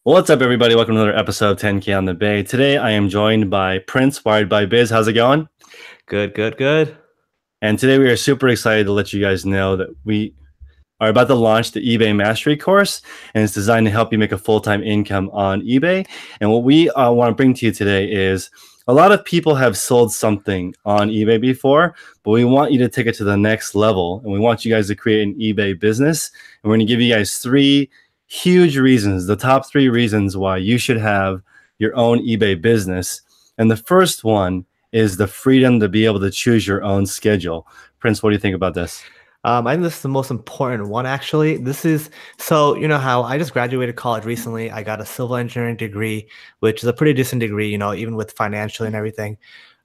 What's up, everybody? Welcome to another episode of 10K on the Bay. Today, I am joined by Prince, Wired by Biz. How's it going? Good. And today, we are super excited to let you guys know that we are about to launch the eBay Mastery course, and it's designed to help you make a full-time income on eBay. And what we want to bring to you today is a lot of people have sold something on eBay before, but we want you to take it to the next level, and we want you guys to create an eBay business. And we're going to give you guys three huge reasons, the top three reasons why you should have your own eBay business. And the first one is the freedom to be able to choose your own schedule. Prince, what do you think about this? I think this is the most important one, actually. So you know how I just graduated college recently. I got a civil engineering degree, which is a pretty decent degree, even with financial and everything.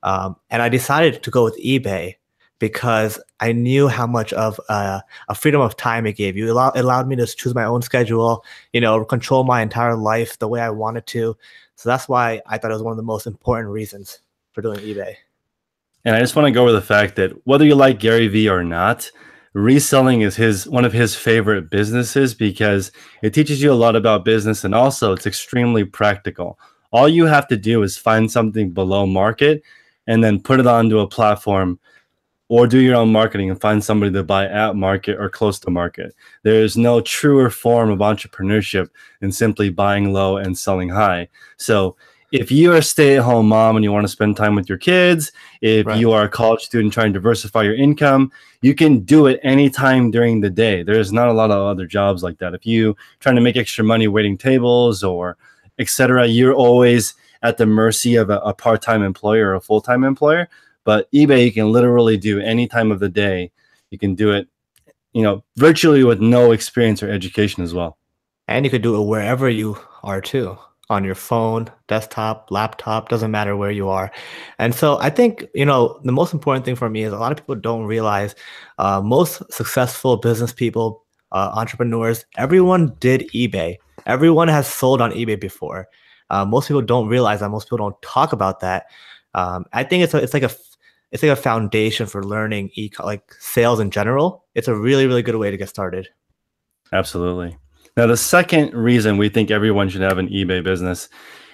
And I decided to go with eBay because I knew how much of a freedom of time it gave you. It allowed me to choose my own schedule, control my entire life the way I wanted to. So that's why I thought it was one of the most important reasons for doing eBay. And I just want to go over the fact that whether you like Gary Vee or not, reselling is one of his favorite businesses because it teaches you a lot about business, and also it's extremely practical. All you have to do is find something below market and then put it onto a platform, or do your own marketing and find somebody to buy at market or close to market. There is no truer form of entrepreneurship than simply buying low and selling high. So if you're a stay-at-home mom and you want to spend time with your kids, if you are a college student trying to diversify your income, you can do it anytime during the day. There's not a lot of other jobs like that. If you trying to make extra money waiting tables or etc., you're always at the mercy of a part-time employer or a full-time employer. But eBay, you can literally do any time of the day. You can do it, virtually with no experience or education as well. And you could do it wherever you are too, on your phone, desktop, laptop, doesn't matter where you are. And so I think, the most important thing for me is a lot of people don't realize most successful business people, entrepreneurs, everyone did eBay. Everyone has sold on eBay before. Most people don't realize that. Most people don't talk about that. I think it's like a foundation for learning like sales in general. It's a really, really good way to get started. Absolutely. Now, the second reason we think everyone should have an eBay business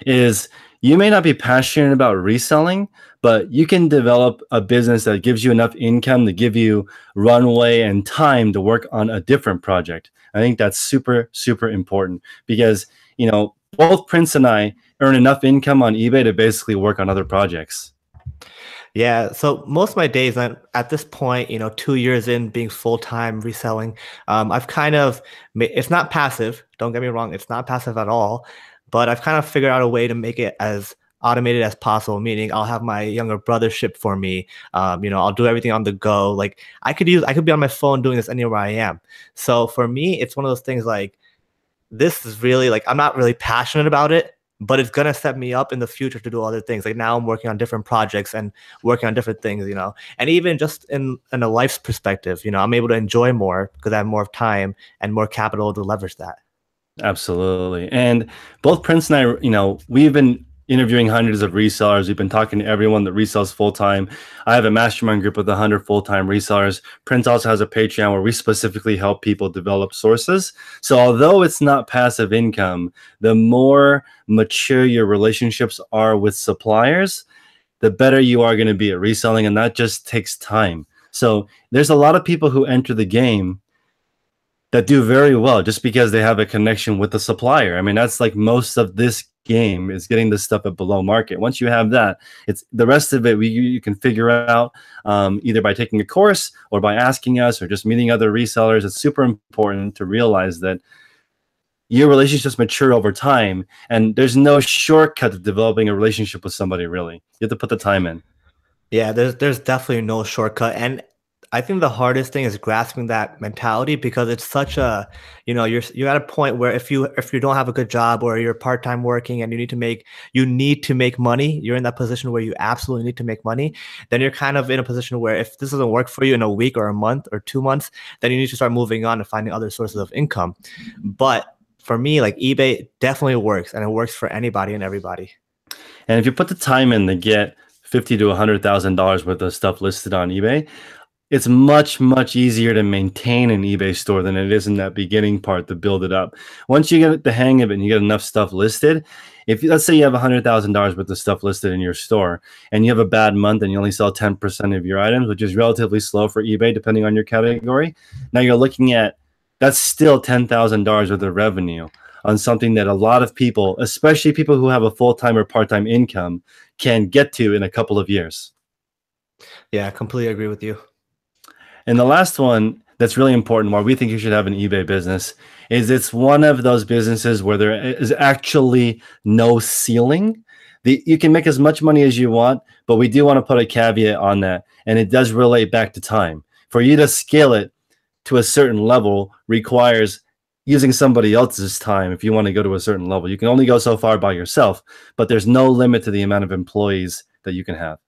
is you may not be passionate about reselling, but you can develop a business that gives you enough income to give you runway and time to work on a different project. I think that's super, super important because, both Prince and I earn enough income on eBay to basically work on other projects. Yeah, so most of my days at this point, 2 years in being full-time reselling, I've kind of, it's not passive, don't get me wrong, it's not passive at all, but I've kind of figured out a way to make it as automated as possible, meaning I'll have my younger brother ship for me. I'll do everything on the go. Like I could be on my phone doing this anywhere I am. So for me, it's one of those things like, this is really like, I'm not really passionate about it, but it's going to set me up in the future to do other things. Like now I'm working on different projects and working on different things, and even just in a life's perspective, I'm able to enjoy more because I have more time and more capital to leverage that. Absolutely. And both Prince and I, we've been interviewing hundreds of resellers. We've been talking to everyone that resells full-time. I have a mastermind group with 100 full-time resellers. Prince also has a Patreon where we specifically help people develop sources. So although it's not passive income, the more mature your relationships are with suppliers, the better you are going to be at reselling. And that just takes time. So there's a lot of people who enter the game that do very well just because they have a connection with the supplier. I mean, that's like most of this game is getting this stuff at below market. Once you have that, it's the rest of it you can figure out either by taking a course or by asking us or just meeting other resellers. It's super important to realize that your relationships mature over time, and there's no shortcut to developing a relationship with somebody. Really, you have to put the time in. Yeah, there's definitely no shortcut. And I think the hardest thing is grasping that mentality because it's such a, you're at a point where if you don't have a good job or you're part-time working and you need to make money, you're in that position where you absolutely need to make money, then you're kind of in a position where if this doesn't work for you in a week or a month or 2 months, then you need to start moving on and finding other sources of income. But for me, like eBay definitely works, and it works for anybody and everybody. And if you put the time in to get $50,000 to $100,000 worth of stuff listed on eBay, it's much, much easier to maintain an eBay store than it is in that beginning part to build it up. Once you get the hang of it and you get enough stuff listed, if let's say you have $100,000 worth of stuff listed in your store and you have a bad month and you only sell 10% of your items, which is relatively slow for eBay depending on your category, now you're looking at that's still $10,000 worth of revenue on something that a lot of people, especially people who have a full-time or part-time income, can get to in a couple of years. Yeah, I completely agree with you. And the last one that's really important, why we think you should have an eBay business, is it's one of those businesses where there is actually no ceiling. You can make as much money as you want, but we do want to put a caveat on that. And it does relate back to time. For you to scale it to a certain level requires using somebody else's time. If you want to go to a certain level, you can only go so far by yourself, but there's no limit to the amount of employees that you can have.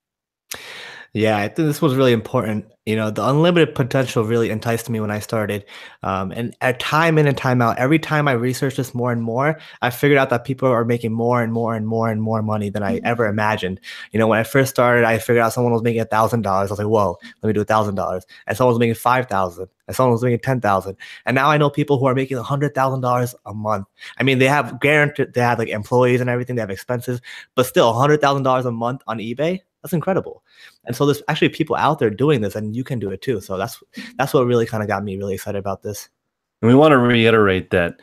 Yeah, I think this was really important. The unlimited potential really enticed me when I started. And at time in and time out, every time I researched this more and more, I figured out that people are making more and more and more and more money than I ever imagined. When I first started, I figured out someone was making $1,000. I was like, whoa, let me do $1,000. And someone was making 5,000. And someone was making 10,000. And now I know people who are making $100,000 a month. I mean, they have guaranteed, they have like employees and everything, they have expenses, but still $100,000 a month on eBay. That's incredible. And so there's actually people out there doing this, and you can do it too. So that's what really kind of got me really excited about this. And we want to reiterate that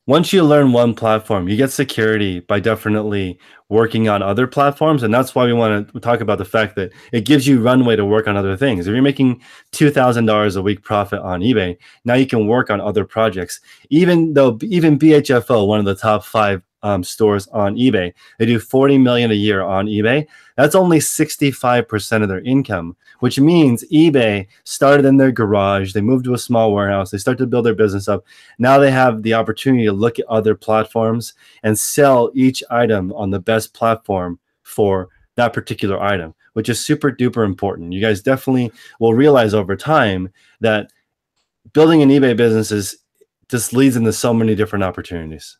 once you learn one platform, you get security by definitely working on other platforms. And that's why we want to talk about the fact that it gives you runway to work on other things. If you're making $2,000 a week profit on eBay, now you can work on other projects. Even BHFO, one of the top 5 stores on eBay, they do 40 million a year on eBay. That's only 65% of their income, which means eBay started in their garage. They moved to a small warehouse. They started to build their business up. Now they have the opportunity to look at other platforms and sell each item on the best platform for that particular item, which is super duper important. You guys definitely will realize over time that building an eBay business just leads into so many different opportunities.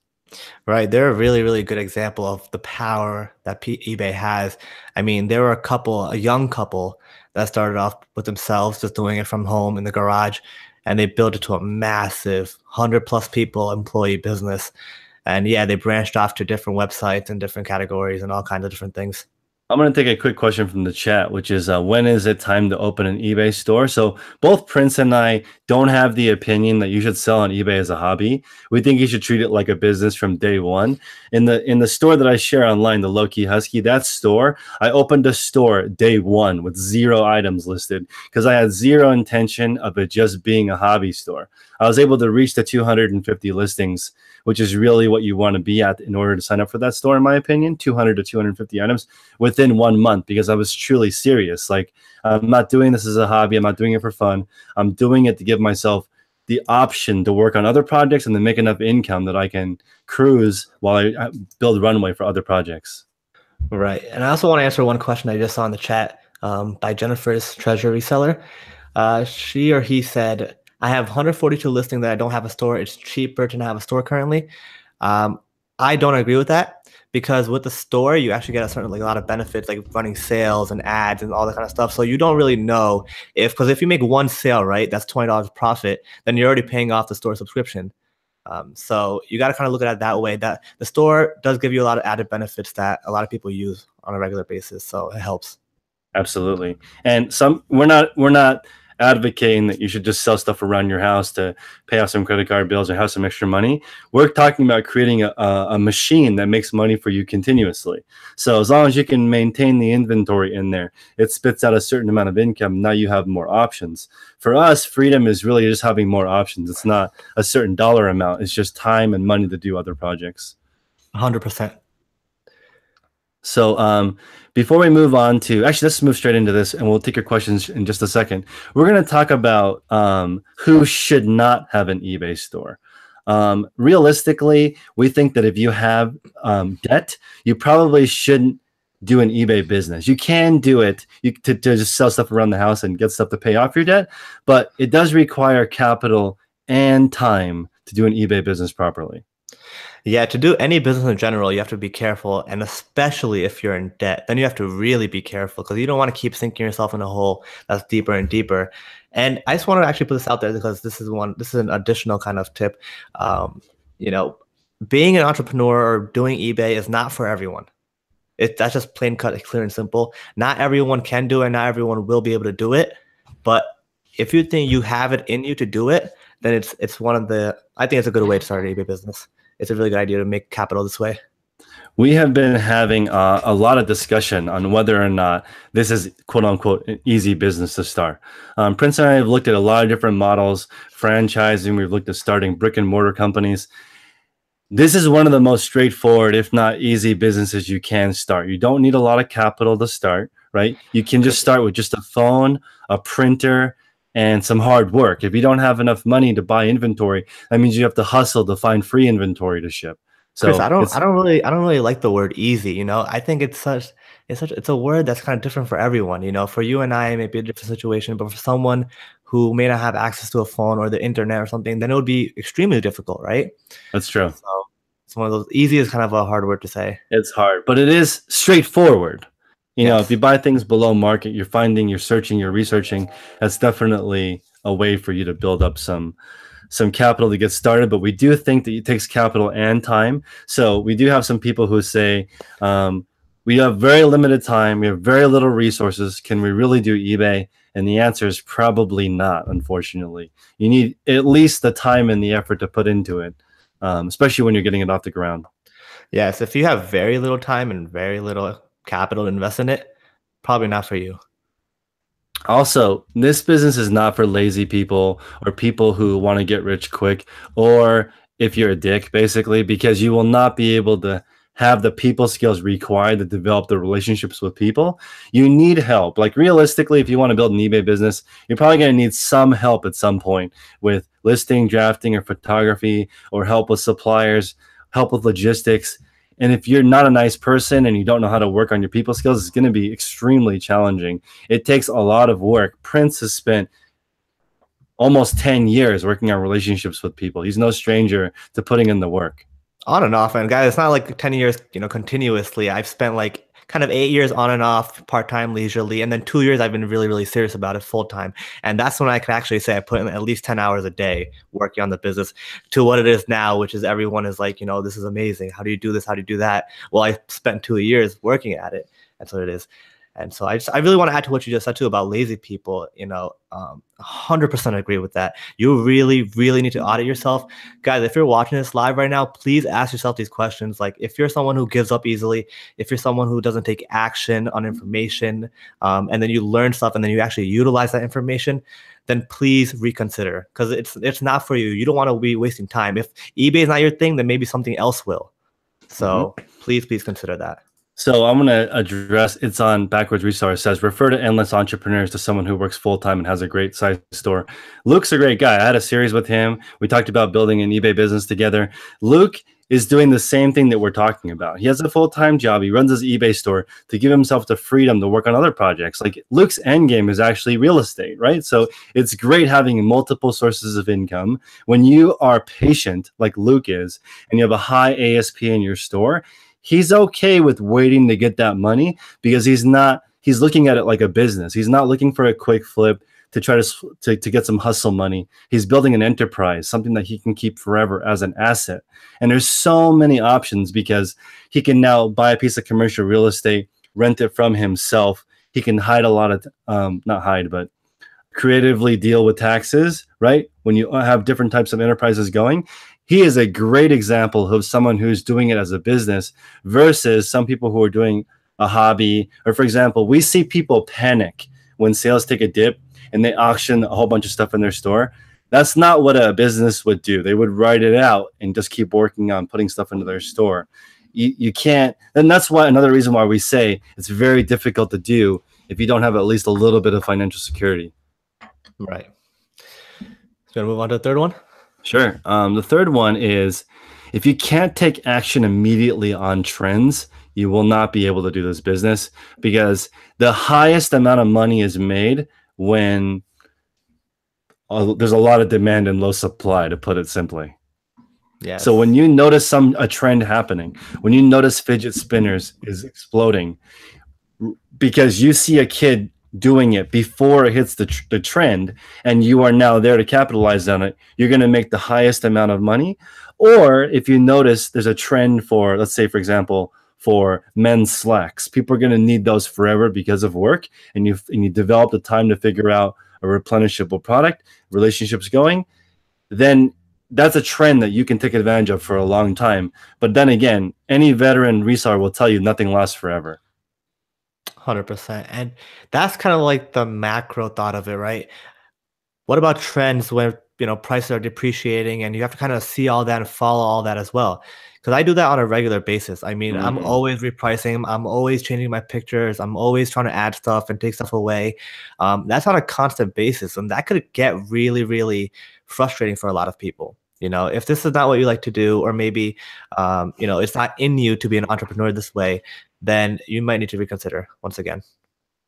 Right. They're a really, really good example of the power that eBay has. I mean, there were a young couple that started off with themselves, just doing it from home in the garage, and they built it to a massive 100+ people employee business. And yeah, they branched off to different websites and different categories and all kinds of different things. I'm going to take a quick question from the chat, which is when is it time to open an eBay store? So both Prince and I don't have the opinion that you should sell on eBay as a hobby. We think you should treat it like a business from day one. In the store that I share online, the Low Key Husky, that store, I opened a store day one with 0 items listed because I had zero intention of it just being a hobby store. I was able to reach the 250 listings, which is really what you want to be at in order to sign up for that store, in my opinion, 200 to 250 items within 1 month, because I was truly serious. Like, I'm not doing this as a hobby. I'm not doing it for fun. I'm doing it to give myself the option to work on other projects and then make enough income that I can cruise while I build runway for other projects. Right. And I also want to answer one question I just saw in the chat by Jennifer's Treasure Reseller. She or he said, I have 142 listings that I don't have a store. It's cheaper to not have a store currently. I don't agree with that, because with the store, you actually get a lot of benefits, like running sales and ads and all that kind of stuff. So you don't really know because if you make one sale, right, that's $20 profit, then you're already paying off the store subscription. So you got to kind of look at it that way, that the store does give you a lot of added benefits that a lot of people use on a regular basis. So it helps. Absolutely. And we're not advocating that you should just sell stuff around your house to pay off some credit card bills or have some extra money. We're talking about creating a machine that makes money for you continuously. So as long as you can maintain the inventory in there, it spits out a certain amount of income. Now you have more options. For us, freedom is really just having more options. It's not a certain dollar amount. It's just time and money to do other projects. 100%. So before we move on to, actually, let's move straight into this, and we'll take your questions in just a second. We're going to talk about who should not have an eBay store. Realistically, we think that if you have debt, you probably shouldn't do an eBay business. You can do it to just sell stuff around the house and get stuff to pay off your debt, but it does require capital and time to do an eBay business properly. Yeah, to do any business in general, you have to be careful, and especially if you're in debt, then you have to really be careful because you don't want to keep sinking yourself in a hole that's deeper and deeper. And I just want to actually put this out there because this is an additional kind of tip. Um, you know, being an entrepreneur or doing eBay is not for everyone. That's just plain cut, clear and simple. Not everyone can do it, not everyone will be able to do it. But if you think you have it in you to do it, then it's one of the I think it's a good way to start an eBay business. It's a really good idea to make capital this way. We have been having a lot of discussion on whether or not this is quote unquote an easy business to start. Prince and I have looked at a lot of different models, franchising. We've looked at starting brick and mortar companies. This is one of the most straightforward, if not easy, businesses you can start. You don't need a lot of capital to start, right? You can just start with just a phone, a printer, and some hard work. If you don't have enough money to buy inventory, that means you have to hustle to find free inventory to ship. Chris, So it's I don't really like the word easy, you know. I think it's a word that's kind of different for everyone, you know. For you and I, it may be a different situation, but for someone who may not have access to a phone or the internet or something, then it would be extremely difficult, right? that's true. So it's one of those easy is kind of a hard word to say. It's hard, but it is straightforward. If you Yes. buy things below market, you're finding, you're searching, you're researching. That's definitely a way for you to build up some capital to get started, but we do think that it takes capital and time. So we do have some people who say, we have very limited time, we have very little resources. Can we really do eBay? And the answer is probably not, unfortunately. You need at least the time and the effort to put into it, especially when you're getting it off the ground. Yes, if you have very little time and very little capital to invest in it, probably not for you. Also, this business is not for lazy people or people who want to get rich quick, or if you're a dick, basically, because you will not be able to have the people skills required to develop the relationships with people. You need help. Like, realistically, if you want to build an eBay business, you're probably going to need some help at some point with listing, drafting, or photography, or help with suppliers, help with logistics. And if you're not a nice person and you don't know how to work on your people skills, it's going to be extremely challenging. It takes a lot of work. Prince has spent almost 10 years working on relationships with people. He's no stranger to putting in the work. On and off, and guys, it's not like 10 years, you know, continuously. I've spent like kind of 8 years on and off, part-time, leisurely, and then 2 years I've been really, really serious about it full-time. And that's when I can actually say I put in at least 10 hours a day working on the business to what it is now, which is everyone is like, you know, this is amazing. How do you do this? How do you do that? Well, I spent 2 years working at it. That's what it is. And so I really want to add to what you just said too about lazy people. 100% agree with that. You really, really need to audit yourself, guys. If you're watching this live right now, please ask yourself these questions. Like, if you're someone who gives up easily, if you're someone who doesn't take action on information, and then you learn stuff and then you actually utilize that information, then please reconsider because it's not for you. You don't want to be wasting time. If eBay is not your thing, then maybe something else will. So please consider that. So I'm going to address, it's on Backwards Reseller. It says, refer to endless entrepreneurs to someone who works full-time and has a great size store. Luke's a great guy. I had a series with him. We talked about building an eBay business together. Luke is doing the same thing that we're talking about. He has a full-time job. He runs his eBay store to give himself the freedom to work on other projects. Like, Luke's end game is actually real estate, right? So it's great having multiple sources of income. When you are patient, like Luke is, and you have a high ASP in your store, he's okay with waiting to get that money because he's looking at it like a business. He's not looking for a quick flip to try to get some hustle money. He's building an enterprise, something that he can keep forever as an asset. And there's so many options because he can now buy a piece of commercial real estate, rent it from himself. He can hide a lot of, not hide, but creatively deal with taxes, right? When you have different types of enterprises going, he is a great example of someone who's doing it as a business versus some people who are doing a hobby. Or, for example, we see people panic when sales take a dip and they auction a whole bunch of stuff in their store. That's not what a business would do. They would write it out and just keep working on putting stuff into their store. You can't, and that's why another reason why we say it's very difficult to do if you don't have at least a little bit of financial security. Right. So gonna move on to the third one. Sure. The third one is, if you can't take action immediately on trends, you will not be able to do this business because the highest amount of money is made when there's a lot of demand and low supply, to put it simply. So when Yes. you notice a trend happening, when you notice fidget spinners is exploding, because you see a kid doing it before it hits the trend, and you are now there to capitalize on it, you're going to make the highest amount of money. Or if you notice there's a trend for, let's say, for example, for men's slacks, people are going to need those forever because of work, and you develop the time to figure out a replenishable product, relationships going, then that's a trend that you can take advantage of for a long time. But then again, any veteran reseller will tell you nothing lasts forever. 100%. And that's kind of like the macro thought of it, right? What about trends where, prices are depreciating and you have to kind of see all that and follow all that as well? Because I do that on a regular basis. I mean, I'm Mm, always repricing, I'm always changing my pictures, I'm always trying to add stuff and take stuff away. That's on a constant basis, and that could get really, really frustrating for a lot of people. If this is not what you like to do, or maybe, it's not in you to be an entrepreneur this way, then you might need to reconsider once again.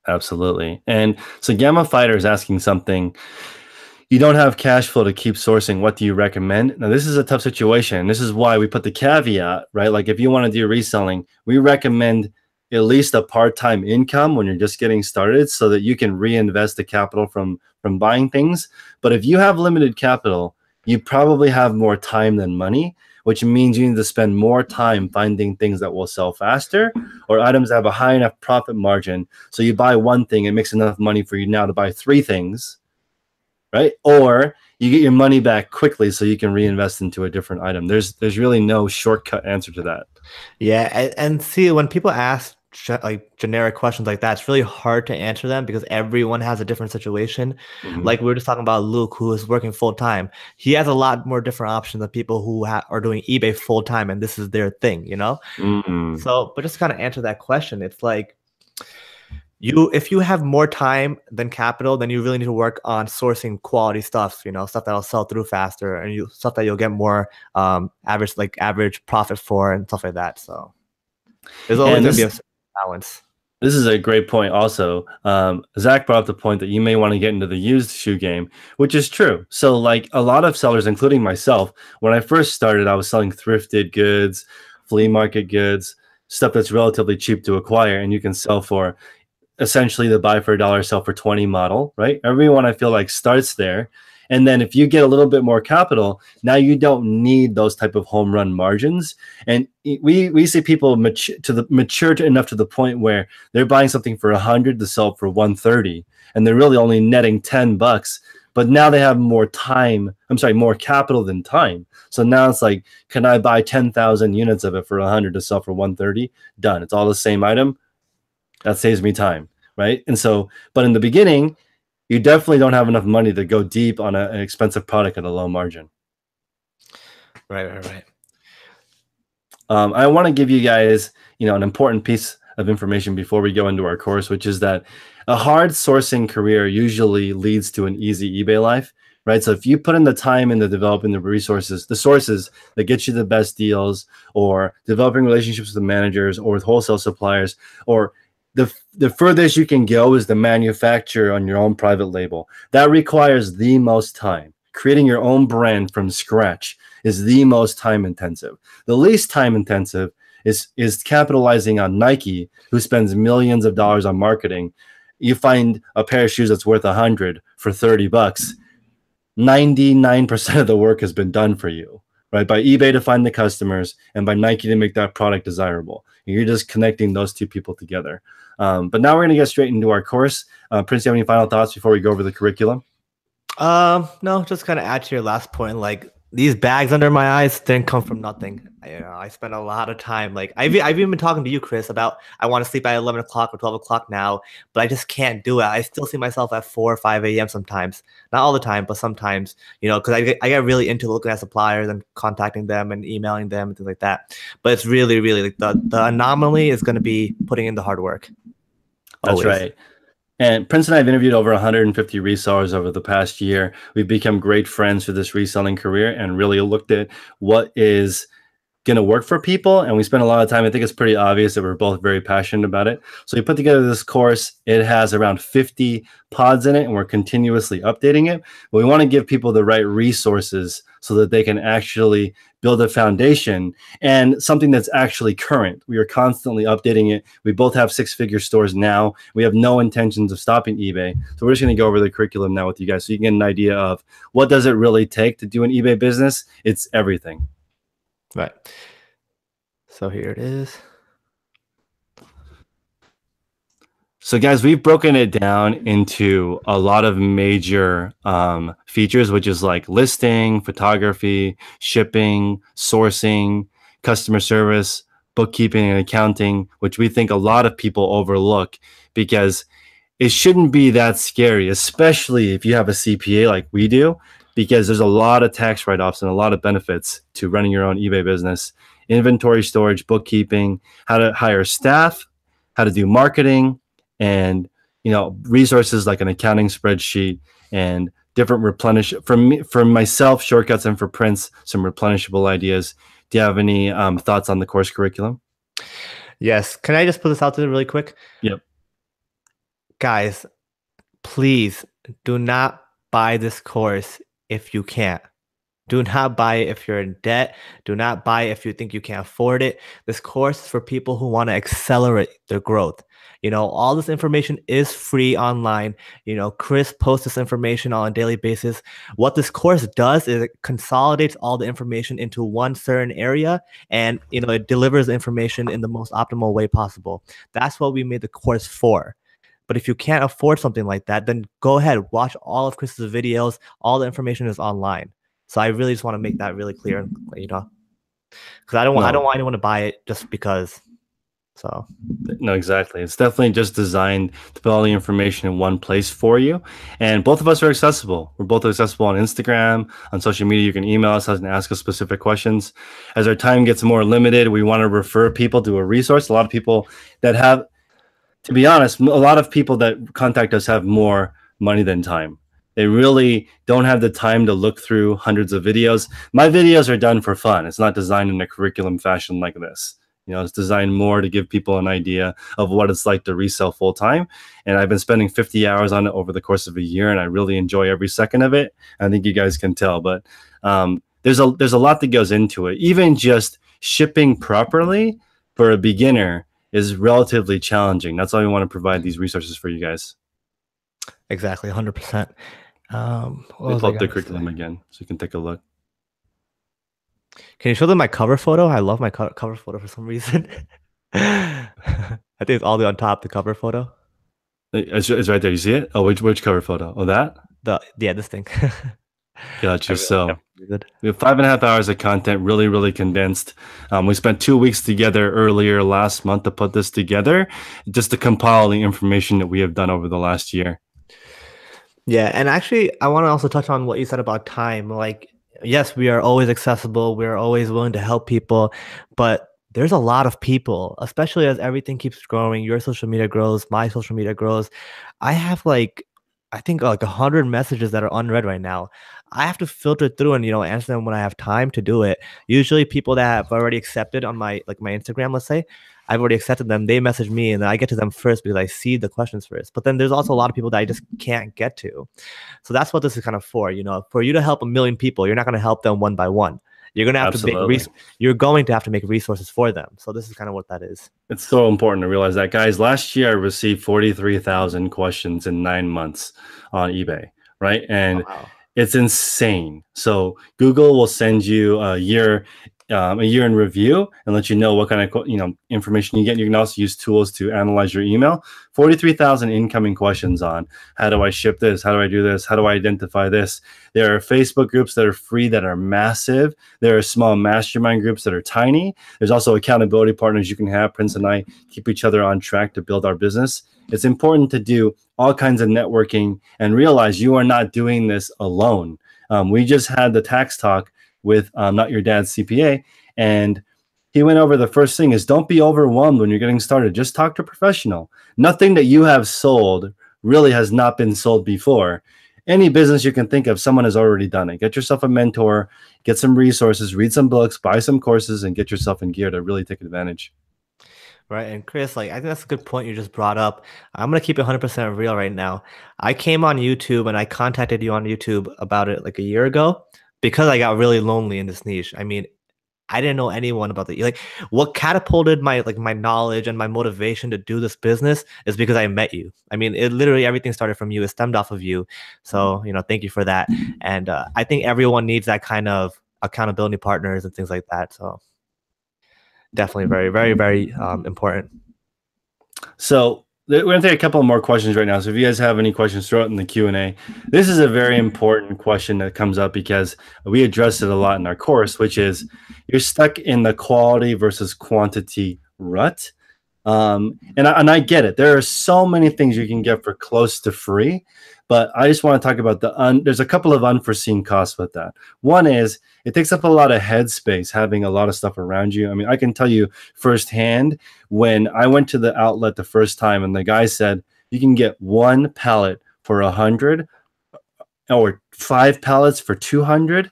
absolutely. And so Gamma Fighter is asking something. You don't have cash flow to keep sourcing. What do you recommend? Now, this is a tough situation. This is why we put the caveat, right? Like if you want to do reselling, we recommend at least a part-time income when you're just getting started so that you can reinvest the capital from buying things. But if you have limited capital, you probably have more time than money, which means you need to spend more time finding things that will sell faster or items that have a high enough profit margin. So you buy one thing, it makes enough money for you now to buy three things, right? Or you get your money back quickly so you can reinvest into a different item. There's really no shortcut answer to that. Yeah, and see, when people ask like generic questions like that, it's really hard to answer them because everyone has a different situation. Mhm. Like we were just talking about Luke, who is working full time. He has a lot more different options than people who are doing eBay full time, and this is their thing. Mm, So, but just kind of answer that question. It's like if you have more time than capital, then you really need to work on sourcing quality stuff, stuff that'll sell through faster, and stuff that you'll get more average profit for and stuff like that. So there's always and going to be this a balance. this is a great point also. Zach brought up the point that you may want to get into the used shoe game, which is true. So like a lot of sellers, including myself, when I first started, I was selling thrifted goods, flea market goods, stuff that's relatively cheap to acquire and you can sell for essentially the buy for a dollar, sell for 20 model, right? Everyone I feel like starts there. And then if you get a little bit more capital, now you don't need those type of home run margins. And we see people mature enough to the point where they're buying something for 100 to sell for 130, and they're really only netting $10. But now they have more time. I'm sorry, more capital than time. So now it's like, can I buy 10,000 units of it for 100 to sell for 130? Done. It's all the same item. That saves me time, right? And so, but in the beginning, you definitely don't have enough money to go deep on an expensive product at a low margin. Right, right, right. I want to give you guys, an important piece of information before we go into our course, which is that a hard sourcing career usually leads to an easy eBay life, right? So if you put in the time into developing the sources that get you the best deals, or developing relationships with the managers or with wholesale suppliers, or the furthest you can go is the manufacture on your own private label. That requires the most time. Creating your own brand from scratch is the most time intensive. The least time intensive is capitalizing on Nike, who spends millions of dollars on marketing. You find a pair of shoes that's worth 100 for $30. 99% of the work has been done for you, right? By eBay to find the customers and by Nike to make that product desirable. You're just connecting those two people together. But now we're going to get straight into our course. Prince, do you have any final thoughts before we go over the curriculum? No, just kind of add to your last point. Like these bags under my eyes didn't come from nothing. I spent a lot of time. Like I've even been talking to you, Chris, about I want to sleep at 11 o'clock or 12 o'clock now, but I just can't do it. I still see myself at 4 or 5 a.m. sometimes. Not all the time, but sometimes, because I get really into looking at suppliers and contacting them and emailing them and things like that. But it's really, really like the anomaly is going to be putting in the hard work. That's Always. right. And Prince and I have interviewed over 150 resellers over the past year. We've become great friends for this reselling career and really looked at what is going to work for people. And we spent a lot of time. I think it's pretty obvious that we're both very passionate about it. So we put together this course. It has around 50 pods in it, and we're continuously updating it. But we want to give people the right resources so that they can actually build a foundation and something that's actually current. We are constantly updating it. We both have six-figure stores now. We have no intentions of stopping eBay. So we're just going to go over the curriculum now with you guys so you can get an idea of what does it really take to do an eBay business. It's everything. Right. So here it is. So, guys, we've broken it down into a lot of major features, which is like listing, photography, shipping, sourcing, customer service, bookkeeping, and accounting, which we think a lot of people overlook because it shouldn't be that scary, especially if you have a CPA like we do, because there's a lot of tax write-offs and a lot of benefits to running your own eBay business. Inventory storage, bookkeeping, how to hire staff, how to do marketing, and resources like an accounting spreadsheet and different replenish for myself shortcuts, and for Prince some replenishable ideas. Do you have any thoughts on the course curriculum? Yes. Can I just put this out there really quick? Yep. Guys, please do not buy this course if you can't. Do not buy it if you're in debt. Do not buy it if you think you can't afford it. This course is for people who want to accelerate their growth. All this information is free online. Chris posts this information on a daily basis. What this course does is it consolidates all the information into one certain area, and it delivers information in the most optimal way possible. That's what we made the course for. But if you can't afford something like that, then go ahead, watch all of Chris's videos. All the information is online. So I really just want to make that really clear, because I don't want anyone to buy it just because. So no, exactly. It's definitely just designed to put all the information in one place for you. And both of us are accessible. We're both accessible on Instagram, on social media. You can email us and ask us specific questions. As our time gets more limited, we want to refer people to a resource. A lot of people that have, to be honest, a lot of people that contact us have more money than time. They really don't have the time to look through hundreds of videos. My videos are done for fun. It's not designed in a curriculum fashion like this. It's designed more to give people an idea of what it's like to resell full time. And I've been spending 50 hours on it over the course of a year, and I really enjoy every second of it. I think you guys can tell, but there's a lot that goes into it. Even just shipping properly for a beginner is relatively challenging. That's why we want to provide these resources for you guys. Exactly, 100%. We'll pull up the curriculum again so you can take a look. Can you show them my cover photo? I love my cover photo for some reason. I think it's all the way on top, the cover photo. It's right there. You see it? Oh, which cover photo? Oh, that? This thing. Gotcha. So we have 5.5 hours of content, really, really condensed. We spent 2 weeks together earlier last month to put this together, just to compile the information that we have done over the last year. Yeah, and actually, I want to also touch on what you said about time. Like, yes, we are always accessible. We are always willing to help people, but there's a lot of people, especially as everything keeps growing. Your social media grows, my social media grows. I have I think 100 messages that are unread right now. I have to filter through and answer them when I have time to do it. Usually, people that have already accepted on my Instagram, let's say, I've already accepted them. They message me, and then I get to them first because I see the questions first. But then there's also a lot of people that I just can't get to. So that's what this is kind of for. For you to help 1 million people, you're not going to help them one by one. You're going to have to make resources for them. So this is kind of what that is. It's so important to realize that, guys. Last year, I received 43,000 questions in 9 months on eBay, right? And it's insane. So Google will send you a year in review and let you know what kind of information you get. You can also use tools to analyze your email. 43,000 incoming questions on how do I ship this? How do I do this? How do I identify this? There are Facebook groups that are free that are massive. There are small mastermind groups that are tiny. There's also accountability partners you can have. Prince and I keep each other on track to build our business. It's important to do all kinds of networking and realize you are not doing this alone. We just had the tax talk with Not Your Dad's CPA, and he went over the first thing is don't be overwhelmed when you're getting started. Just talk to a professional. Nothing that you have sold really has not been sold before. Any business you can think of, someone has already done it. Get yourself a mentor, get some resources, read some books, buy some courses, and get yourself in gear to really take advantage. Right. And Chris, I think that's a good point you just brought up. I'm going to keep it 100% real right now. I came on YouTube and I contacted you on YouTube about it a year ago. because I got really lonely in this niche. I mean, I didn't know anyone about the like what catapulted my like my knowledge and my motivation to do this business is because I met you. I mean, it literally everything started from you. It stemmed off of you. So, thank you for that. And I think everyone needs that kind of accountability partners and things like that. So, definitely very, very, very important. So we're gonna take a couple more questions right now. So if you guys have any questions, throw it in the Q&A. This is a very important question that comes up because we address it a lot in our course, which is you're stuck in the quality versus quantity rut. And I get it. There are so many things you can get for close to free, but I just want to talk about there's a couple of unforeseen costs with that. One is it takes up a lot of headspace having a lot of stuff around you. I mean, I can tell you firsthand when I went to the outlet the first time and the guy said you can get one pallet for 100 or five pallets for 200.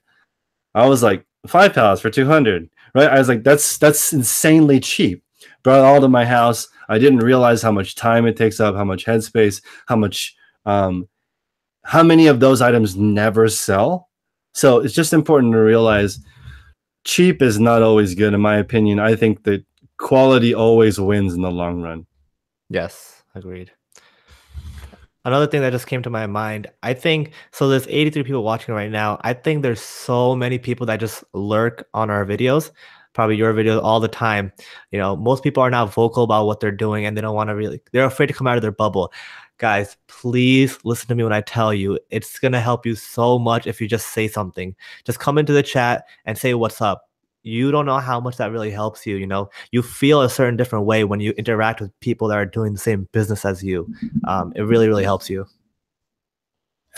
I was like, five pallets for 200, right? I was like, that's insanely cheap. Brought it all to my house. I didn't realize how much time it takes up, how much headspace, um, how many of those items never sell. So it's just important to realize cheap is not always good, in my opinion. I think that quality always wins in the long run. Yes, agreed. Another thing that just came to my mind, I think so there's 83 people watching right now. I think there's so many people that just lurk on our videos, probably your videos all the time. Most people are not vocal about what they're doing and they don't want to really, they're afraid to come out of their bubble. Guys, please listen to me when I tell you, it's going to help you so much if you just say something. Just come into the chat and say what's up. You don't know how much that really helps you. You feel a certain different way when you interact with people that are doing the same business as you. It really, really helps you.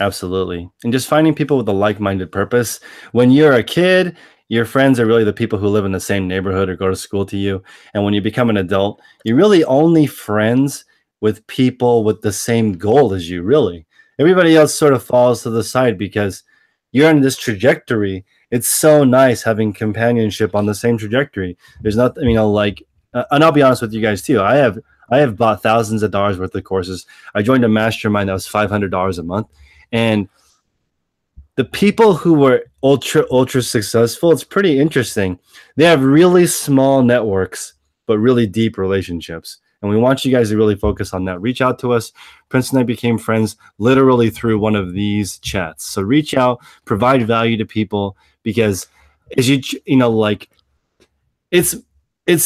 Absolutely. And just finding people with a like-minded purpose. When you're a kid, your friends are really the people who live in the same neighborhood or go to school to you. And when you become an adult, you're really only friends with people with the same goal as you, really. Everybody else sort of falls to the side because you're on this trajectory. It's so nice having companionship on the same trajectory. There's not, and I'll be honest with you guys too. I have bought thousands of dollars worth of courses. I joined a mastermind that was $500 a month. And the people who were ultra successful, it's pretty interesting. They have really small networks, but really deep relationships. And we want you guys to really focus on that. Reach out to us. Prince and I became friends literally through one of these chats. So reach out, provide value to people because as it's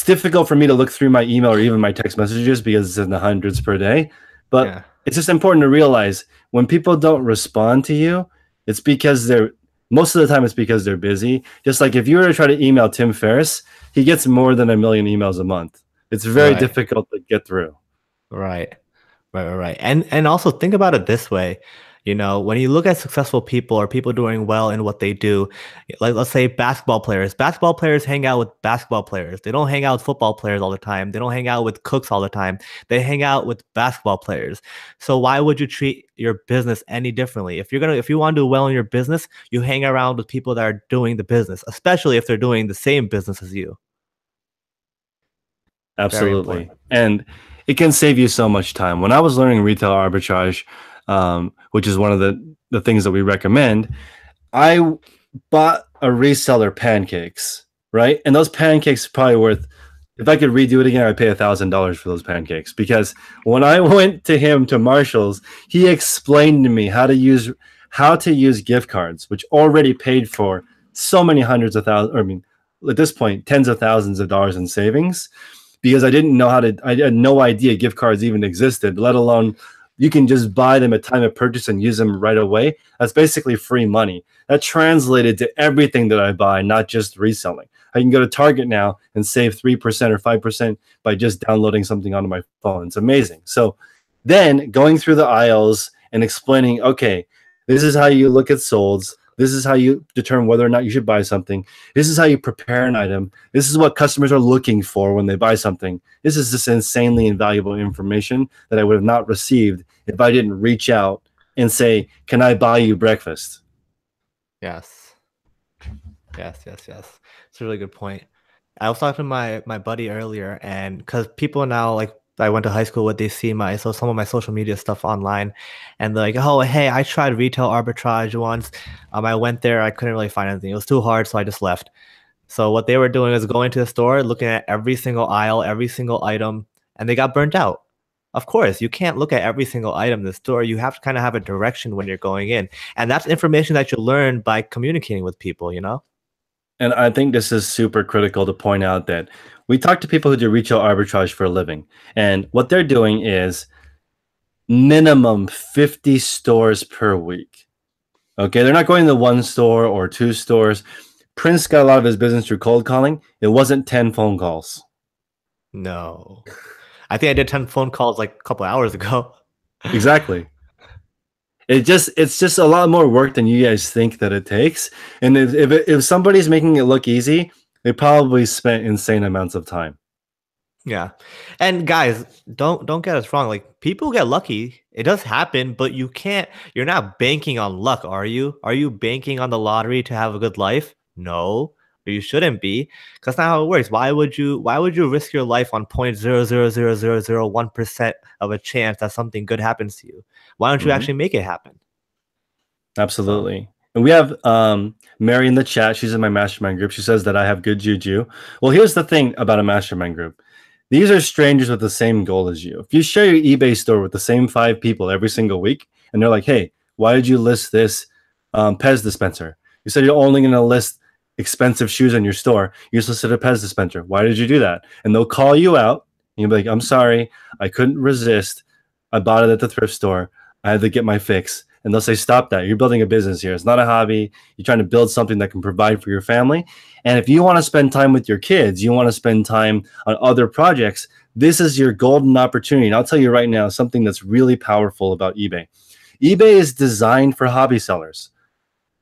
difficult for me to look through my email or even my text messages because it's in the hundreds per day. But yeah, it's just important to realize when people don't respond to you, it's because most of the time it's because they're busy. Just like if you were to try to email Tim Ferriss, he gets more than 1 million emails a month. It's very difficult to get through. Right. And also think about it this way. When you look at successful people or people doing well in what they do, like let's say basketball players hang out with basketball players. They don't hang out with football players all the time. They don't hang out with cooks all the time. They hang out with basketball players. So why would you treat your business any differently? If you want to do well in your business, you hang around with people that are doing the business, especially if they're doing the same business as you. Absolutely. And it can save you so much time. When I was learning retail arbitrage, which is one of the things that we recommend, I bought a reseller pancakes, right? And those pancakes are probably worth, if I could redo it again, I'd pay $1,000 for those pancakes. Because when I went to him to Marshall's, he explained to me how to use gift cards, which already paid for so many hundreds of thousands, I mean, at this point, tens of thousands of dollars in savings. Because I had no idea gift cards even existed, let alone you can just buy them at time of purchase and use them right away. That's basically free money. That translated to everything that I buy, not just reselling. I can go to Target now and save 3% or 5% by just downloading something onto my phone. It's amazing. So then going through the aisles and explaining, okay, this is how you look at solds. This is how you determine whether or not you should buy something. This is how you prepare an item. This is what customers are looking for when they buy something. This is just insanely invaluable information that I would have not received if I didn't reach out and say, can I buy you breakfast? Yes. It's a really good point. I was talking to my buddy earlier, and because people now, like that I went to high school with, they see my so some of my social media stuff online, and they're like, "Oh, hey, I tried retail arbitrage once. I went there, I couldn't really find anything. It was too hard, so I just left." So what they were doing is going to the store, looking at every single aisle, every single item, and they got burnt out. Of course, you can't look at every single item in the store. You have to kind of have a direction when you're going in, and that's information that you learn by communicating with people. You know? And I think this is super critical to point out that we talk to people who do retail arbitrage for a living, and what they're doing is minimum 50 stores per week. Okay, they're not going to one store or two stores. Prince got a lot of his business through cold calling. It wasn't 10 phone calls. No, I think I did 10 phone calls like a couple hours ago. Exactly. It's just a lot more work than you guys think that it takes. And if somebody's making it look easy, they probably spent insane amounts of time. Yeah. And guys, don't get us wrong. Like people get lucky. It does happen, but you're not banking on luck, are you? Are you banking on the lottery to have a good life? No. Or you shouldn't be. Because that's not how it works. Why would you risk your life on 0.0000001% of a chance that something good happens to you? Why don't you Mhm. actually make it happen? So Absolutely. And we have Mary in the chat. She's in my mastermind group. She says that I have good juju. Well, here's the thing about a mastermind group. These are strangers with the same goal as you. If you share your eBay store with the same 5 people every single week, and they're like, hey, why did you list this Pez dispenser? You said you're only going to list expensive shoes in your store. You just listed a Pez dispenser. Why did you do that? And they'll call you out. And you'll be like, I'm sorry. I couldn't resist. I bought it at the thrift store. I had to get my fix. And they'll say, stop that. You're building a business here. It's not a hobby. You're trying to build something that can provide for your family. And if you want to spend time with your kids, you want to spend time on other projects, this is your golden opportunity. And I'll tell you right now something that's really powerful about eBay. eBay is designed for hobby sellers.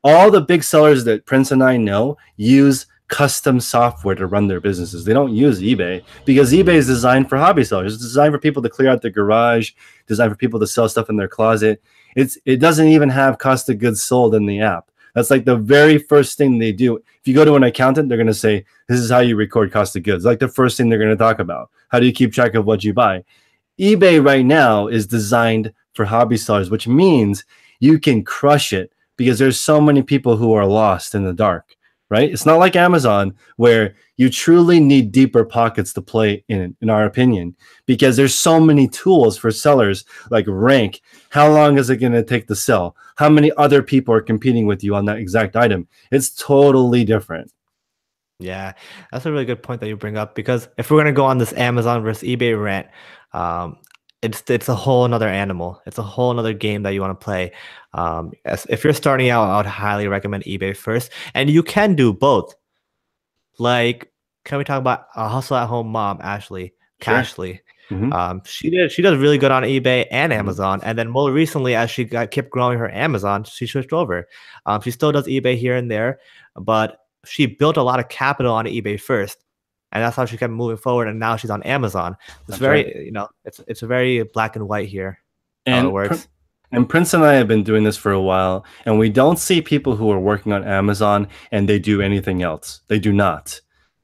All the big sellers that Prince and I know use custom software to run their businesses. They don't use eBay because eBay is designed for hobby sellers. It's designed for people to clear out their garage, designed for people to sell stuff in their closet. It doesn't even have cost of goods sold in the app. That's like the very first thing they do. If you go to an accountant, they're going to say, this is how you record cost of goods. Like the first thing they're going to talk about. How do you keep track of what you buy? eBay right now is designed for hobby sellers, which means you can crush it because there's so many people who are lost in the dark, right? It's not like Amazon where you truly need deeper pockets to play in our opinion, because there's so many tools for sellers like rank. How long is it going to take to sell? How many other people are competing with you on that exact item? It's totally different. yeah, that's a really good point that you bring up because if we're gonna go on this Amazon versus eBay rant, um, it's a whole another animal. It's a whole another game that you want to play. If you're starting out, I would highly recommend eBay first, and you can do both. Like, can we talk about a hustle at home mom, Ashley Sure. Cashley? Hmm. She does really good on eBay and Hmm. Amazon. And then more recently, as kept growing her Amazon, she switched over. She still does eBay here and there, but she built a lot of capital on eBay first, and that's how she kept moving forward. And now she's on Amazon. It's That's right. very, it's a very black and white here how it And works. and Prince and I have been doing this for a while, and we don't see people who are working on Amazon and they do anything else. They do not.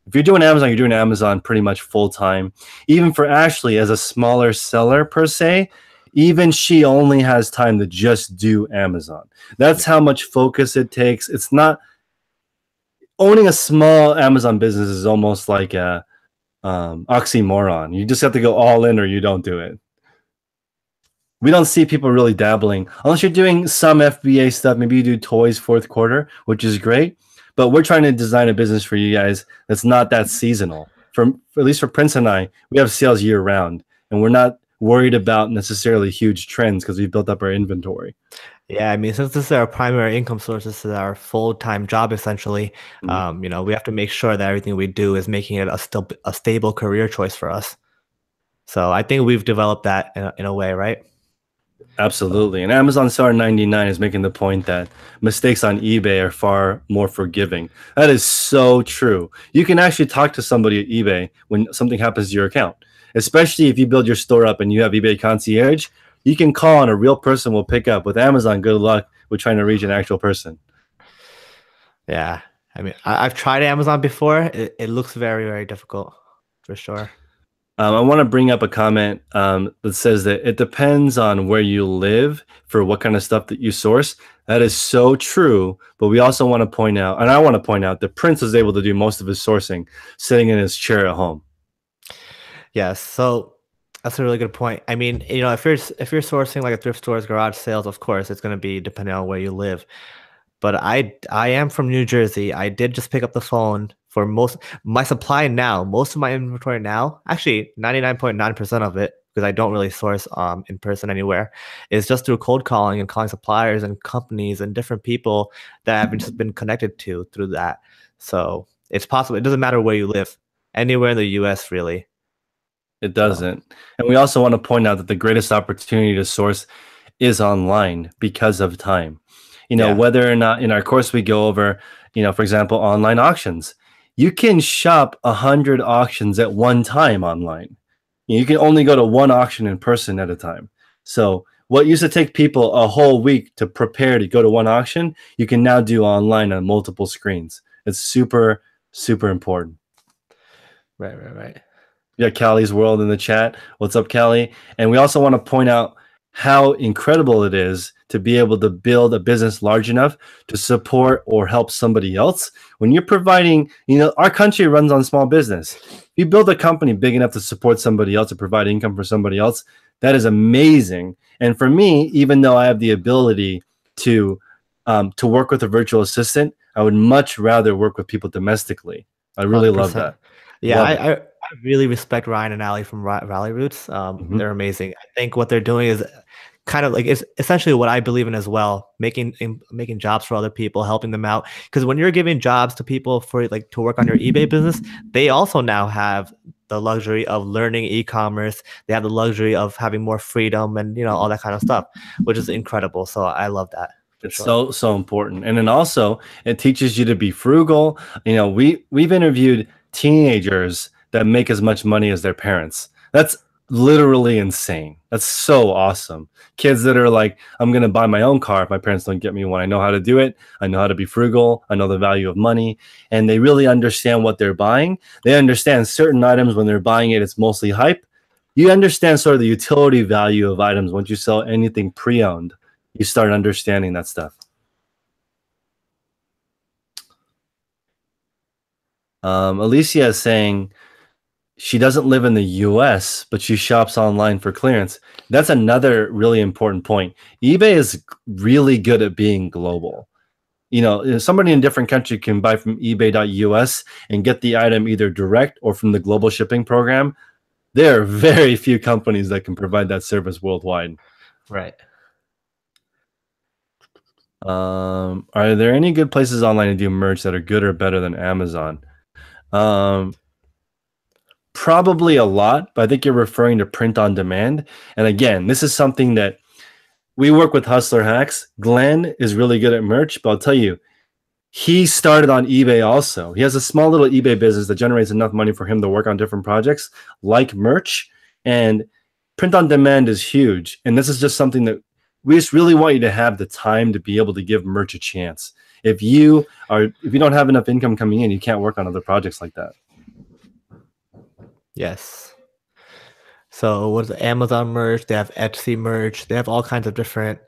If you're doing Amazon, you're doing Amazon pretty much full time. Even for Ashley, as a smaller seller per se, even she only has time to just do Amazon. That's Yeah. how much focus it takes. It's not owning a small Amazon business is almost like a oxymoron. You just have to go all in or you don't do it. We don't see people really dabbling unless you're doing some FBA stuff. Maybe you do toys fourth quarter, which is great. But we're trying to design a business for you guys that's not that seasonal. For at least for Prince and I, we have sales year round, and we're not worried about necessarily huge trends because we've built up our inventory. Yeah, I mean, since this is our primary income source, this is our full-time job essentially. Mhm. We have to make sure that everything we do is making it a stable career choice for us. So I think we've developed that in a way, right? So Absolutely. And Amazon Star 99 is making the point that mistakes on eBay are far more forgiving. That is so true. You can actually talk to somebody at eBay when something happens to your account, especially if you build your store up and you have eBay concierge. You can call and a real person will pick up. With Amazon, good luck with trying to reach an actual person. yeah, I mean, I've tried Amazon before. It looks very, very difficult for sure. I want to bring up a comment that says that it depends on where you live for what kind of stuff that you source. That is so true. But we also want to point out, and I want to point out, that Prince is able to do most of his sourcing sitting in his chair at home. Yes, so that's a really good point. I mean, if you're sourcing like a thrift store's garage sales, of course, it's going to be depending on where you live. But I am from New Jersey. I did just pick up the phone for most my supply now. Most of my inventory now, actually 99.9% of it, because I don't really source in person anywhere, is just through cold calling and calling suppliers and companies and different people that I've just been connected to through that. So it's possible. It doesn't matter where you live, anywhere in the US really. It So doesn't. And we also want to point out that the greatest opportunity to source is online because of time. yeah, Whether or not in our course we go over, for example, online auctions. You can shop 100 auctions at one time online. You can only go to one auction in person at a time. So what used to take people a whole week to prepare to go to one auction, you can now do online on multiple screens. It's super, super important. right. Yeah, Callie's World in the chat. What's up, Callie? And we also want to point out how incredible it is to be able to build a business large enough to support or help somebody else. When you're providing, our country runs on small business. If you build a company big enough to support somebody else, to provide income for somebody else, that is amazing. And for me, even though I have the ability to work with a virtual assistant, I would much rather work with people domestically. I really love 100%. that. Yeah, Love it. I really respect Ryan and Ali from Rally Roots. Mhm. They're amazing. I think what they're doing is kind of like it's essentially what I believe in as well, making jobs for other people, helping them out. Because when you're giving jobs to people for like to work on your eBay business, they also now have the luxury of learning e-commerce. They have the luxury of having more freedom and all that kind of stuff, which is incredible. So I love that for It's sure. so so important. And then also it teaches you to be frugal. We've interviewed teenagers that make as much money as their parents. That's literally insane. That's so awesome. Kids that are like, I'm gonna buy my own car if my parents don't get me one. I know how to do it. I know how to be frugal. I know the value of money. And they really understand what they're buying. They understand certain items when they're buying it, it's mostly hype. You understand sort of the utility value of items once you sell anything pre-owned. You start understanding that stuff. Alicia is saying she doesn't live in the US, but she shops online for clearance. That's another really important point. eBay is really good at being global. If somebody in a different country can buy from ebay.us and get the item either direct or from the global shipping program. There are very few companies that can provide that service worldwide. Right. Are there any good places online to do merch that are good or better than Amazon? Probably a lot, but I think you're referring to print on demand. And again, this is something that we work with Hustler Hacks. Glenn is really good at merch, but I'll tell you, he started on eBay also. He has a small little eBay business that generates enough money for him to work on different projects like merch. And print on demand is huge. And this is just something that we just really want you to have the time to be able to give merch a chance. If you don't have enough income coming in, you can't work on other projects like that. Yes. So what is it? Amazon merch? They have Etsy merch. They have all kinds of different,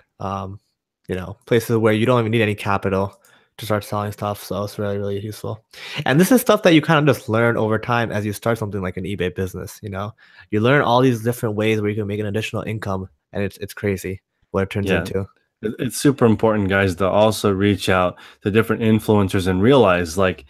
places where you don't even need any capital to start selling stuff. So it's really, really useful. And this is stuff that you kind of just learn over time as you start something like an eBay business. You learn all these different ways where you can make an additional income, and it's crazy what it turns Yeah. into. It's super important, guys, to also reach out to different influencers and realize, like,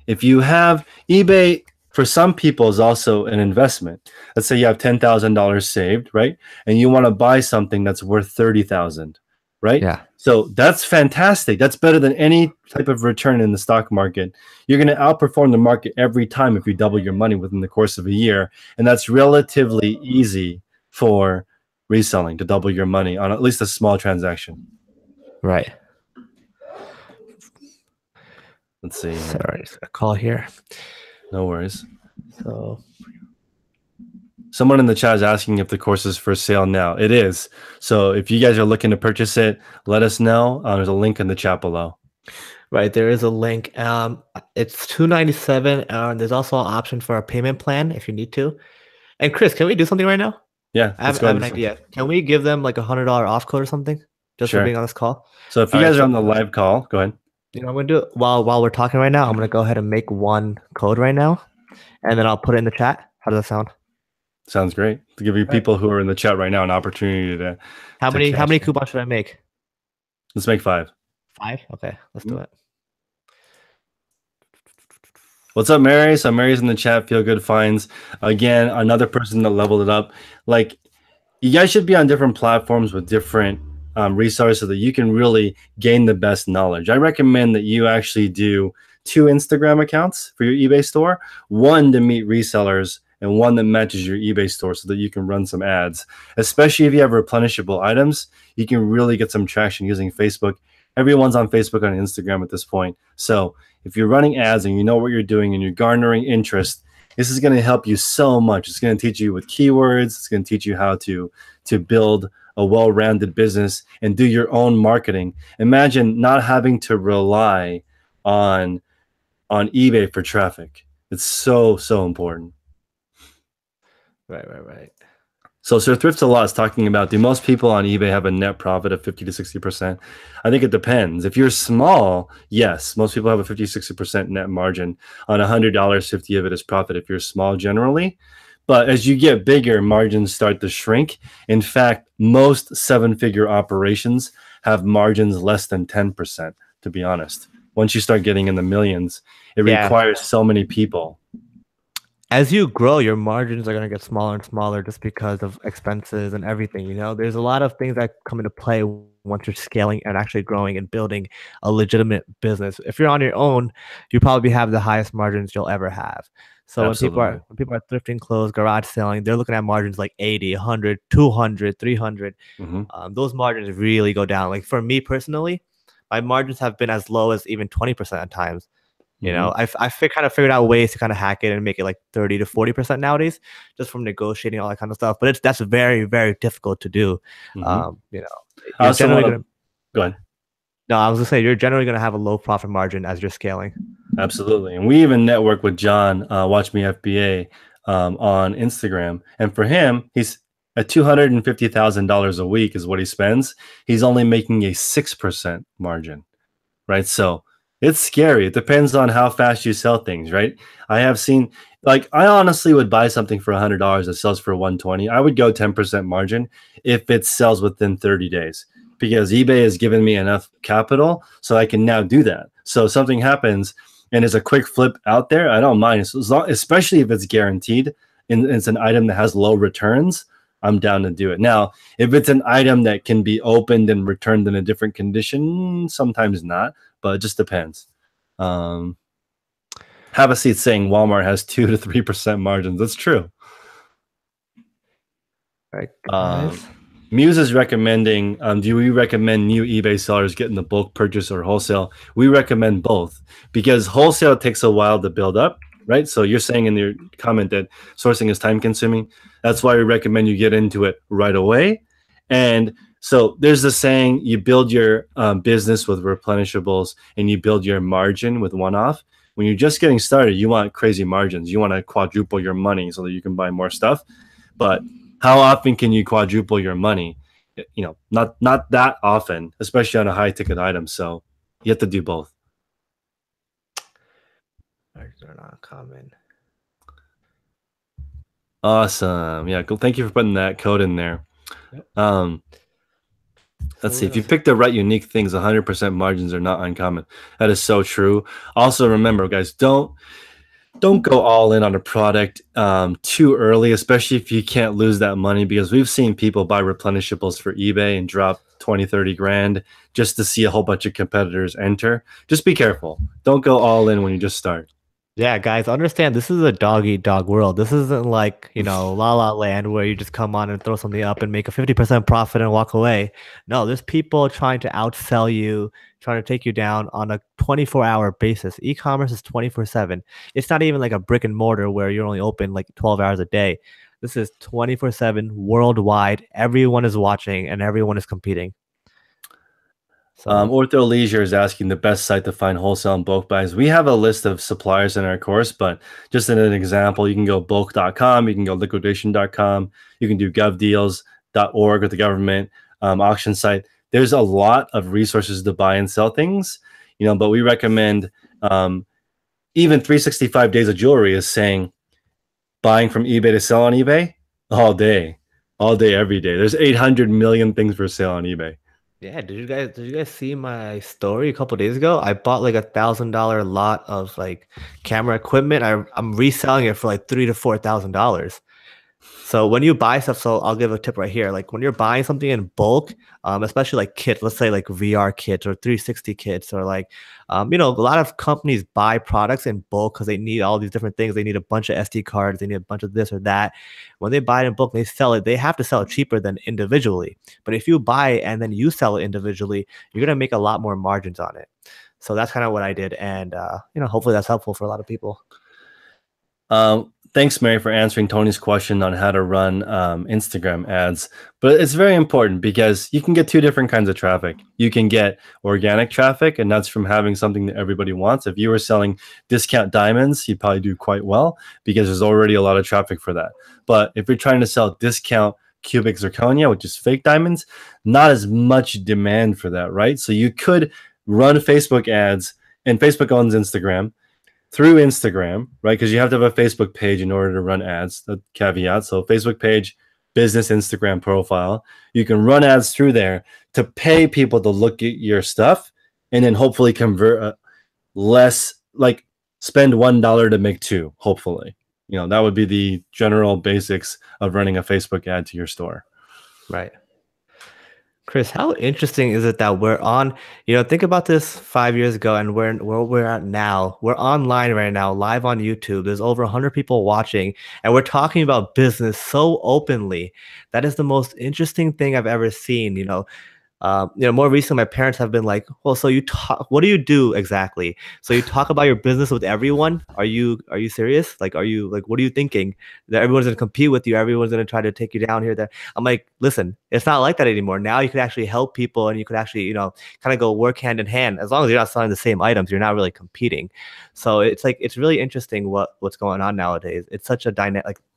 if you have eBay, for some people is also an investment. Let's say you have $10,000 saved, right? And you want to buy something that's worth 30,000, right? Yeah. So that's fantastic. That's better than any type of return in the stock market. You're going to outperform the market every time if you double your money within the course of a year. And that's relatively easy for reselling to double your money on at least a small transaction. Right. Let's see here. Sorry, just a call here. No worries. So Someone in the chat is asking if the course is for sale now. It is. So if you guys are looking to purchase it, let us know. There's a link in the chat below. right, there is a link. It's $297. There's also an option for a payment plan if you need to. And Chris, can we do something right now? Yeah, let's I go have ahead an and do. idea. Can we give them like $100 off code or something just for Sure. being on this call? So if you All right. guys are So on the live call, go ahead. I'm gonna do it while we're talking right now. I'm gonna go ahead and make one code right now, and then I'll put it in the chat. How does that sound? Sounds great. To give you All right. people who are in the chat right now an opportunity to How cash many in. coupons should I make? Let's make 5. 5. Okay, let's do it. What's up, Mary? So Mary's in the chat. Feel good finds again. Another person that leveled it up. Like, you guys should be on different platforms with different resources so that you can really gain the best knowledge. I recommend that you actually do 2 Instagram accounts for your eBay store, one to meet resellers and one that matches your eBay store so that you can run some ads. Especially if you have replenishable items, you can really get some traction using Facebook. Everyone's on Facebook and Instagram at this point. So if you're running ads and you know what you're doing and you're garnering interest, this is going to help you so much. It's going to teach you with keywords. It's going to teach you how to build a well-rounded business and do your own marketing. Imagine not having to rely on eBay for traffic. It's so important. Right. So Sir Thrift a Lot is talking about, do most people on eBay have a net profit of 50 to 60%? I think it depends. If you're small, yes, most people have a 50, 60% net margin on $100, 50 of it is profit if you're small generally. But as you get bigger, margins start to shrink. In fact, most 7-figure operations have margins less than 10%, to be honest. Once you start getting in the millions, it requires so many people. As you grow, your margins are going to get smaller and smaller just because of expenses and everything. There's a lot of things that come into play once you're scaling and actually growing and building a legitimate business. If you're on your own, you probably have the highest margins you'll ever have. So Absolutely. when people are thrifting clothes, garage selling, they're looking at margins like 80, 100, 200, 300. Those margins really go down. Like for me personally, my margins have been as low as even 20% at times. Kind of figured out ways to kind of hack it and make it like 30 to 40% nowadays, just from negotiating all that kind of stuff. But that's very, very difficult to do. You're generally gonna go ahead. No, I was gonna say you're generally gonna have a low profit margin as you're scaling. Absolutely. And we even network with John, Watch Me FBA, on Instagram. And for him, he's at $250,000 a week is what he spends. He's only making a 6% margin, right? So it's scary. It depends on how fast you sell things, right? I have seen, like, I honestly would buy something for $100 that sells for 120. I would go 10% margin if it sells within 30 days because eBay has given me enough capital so I can now do that. So if something happens and there's a quick flip out there, I don't mind. Especially if it's guaranteed and it's an item that has low returns, I'm down to do it. Now, if it's an item that can be opened and returned in a different condition, sometimes not, but it just depends. Have a seat saying Walmart has 2 to 3% margins. That's true. All right, guys. Muse is recommending, do we recommend new eBay sellers getting the bulk purchase or wholesale? We recommend both because wholesale takes a while to build up, right? So you're saying in your comment that sourcing is time consuming. That's why we recommend you get into it right away. And so there's the saying, you build your business with replenishables and you build your margin with one-off. When you're just getting started, you want crazy margins. You want to quadruple your money so that you can buy more stuff. But how often can you quadruple your money? Not that often, especially on a high ticket item. So you have to do both. They're not common. Awesome. Yeah, cool. Thank you for putting that code in there. Yep. Let's see. If you pick the right unique things, 100% margins are not uncommon. That is so true. Also, remember, guys, don't go all in on a product too early, especially if you can't lose that money, because we've seen people buy replenishables for eBay and drop 20, 30 grand just to see a whole bunch of competitors enter. Just be careful. Don't go all in when you just start. Yeah, guys, understand this is a dog-eat-dog world. This isn't like, La La Land where you just come on and throw something up and make a 50% profit and walk away. No, there's people trying to outsell you, trying to take you down on a 24-hour basis. E-commerce is 24/7. It's not even like a brick and mortar where you're only open like 12 hours a day. This is 24/7 worldwide. Everyone is watching and everyone is competing. So Ortho Leisure is asking the best site to find wholesale and bulk buys. We have a list of suppliers in our course, but just in an example, you can go bulk.com, you can go liquidation.com, you can do govdeals.org with the government auction site. There's a lot of resources to buy and sell things, but we recommend even 365 Days of Jewelry is saying buying from eBay to sell on eBay all day, every day. There's 800 million things for sale on eBay. yeah, did you guys see my story a couple days ago? I bought like $1,000 lot of like camera equipment. I'm reselling it for like $3,000 to $4,000. So when you buy stuff, so I'll give a tip right here. Like when you're buying something in bulk, especially like kits, let's say like VR kits or 360 kits, or like, a lot of companies buy products in bulk because they need all these different things. They need a bunch of SD cards, they need a bunch of this or that. When they buy it in bulk, they sell it. They have to sell it cheaper than individually. But if you buy it and then you sell it individually, you're gonna make a lot more margins on it. So that's kind of what I did, and hopefully that's helpful for a lot of people. Thanks, Mary, for answering Tony's question on how to run Instagram ads. But it's very important because you can get two different kinds of traffic. You can get organic traffic, and that's from having something that everybody wants. If you were selling discount diamonds, you'd probably do quite well because there's already a lot of traffic for that. But if you're trying to sell discount cubic zirconia, which is fake diamonds, not as much demand for that, right? So you could run Facebook ads, and Facebook owns Instagram through Instagram, right? Because you have to have a Facebook page in order to run ads. The caveat. So Facebook page, business Instagram profile. You can run ads through there to pay people to look at your stuff, and then hopefully convert less, like spend $1 to make two. Hopefully, that would be the general basics of running a Facebook ad to your store. Right. Chris, how interesting is it that we're on, think about this 5 years ago and where we're at now. We're online right now, live on YouTube. There's over 100 people watching, and we're talking about business so openly. That is the most interesting thing I've ever seen. More recently, my parents have been like, "Well, so you talk? What do you do exactly? So you talk about your business with everyone? Are you serious? Like, what are you thinking? That everyone's gonna compete with you? Everyone's gonna try to take you down here, there?" I'm like, "Listen, it's not like that anymore. Now you could actually help people, and you could actually, kind of go work hand in hand. As long as you're not selling the same items, you're not really competing. So it's really interesting what's going on nowadays. It's such a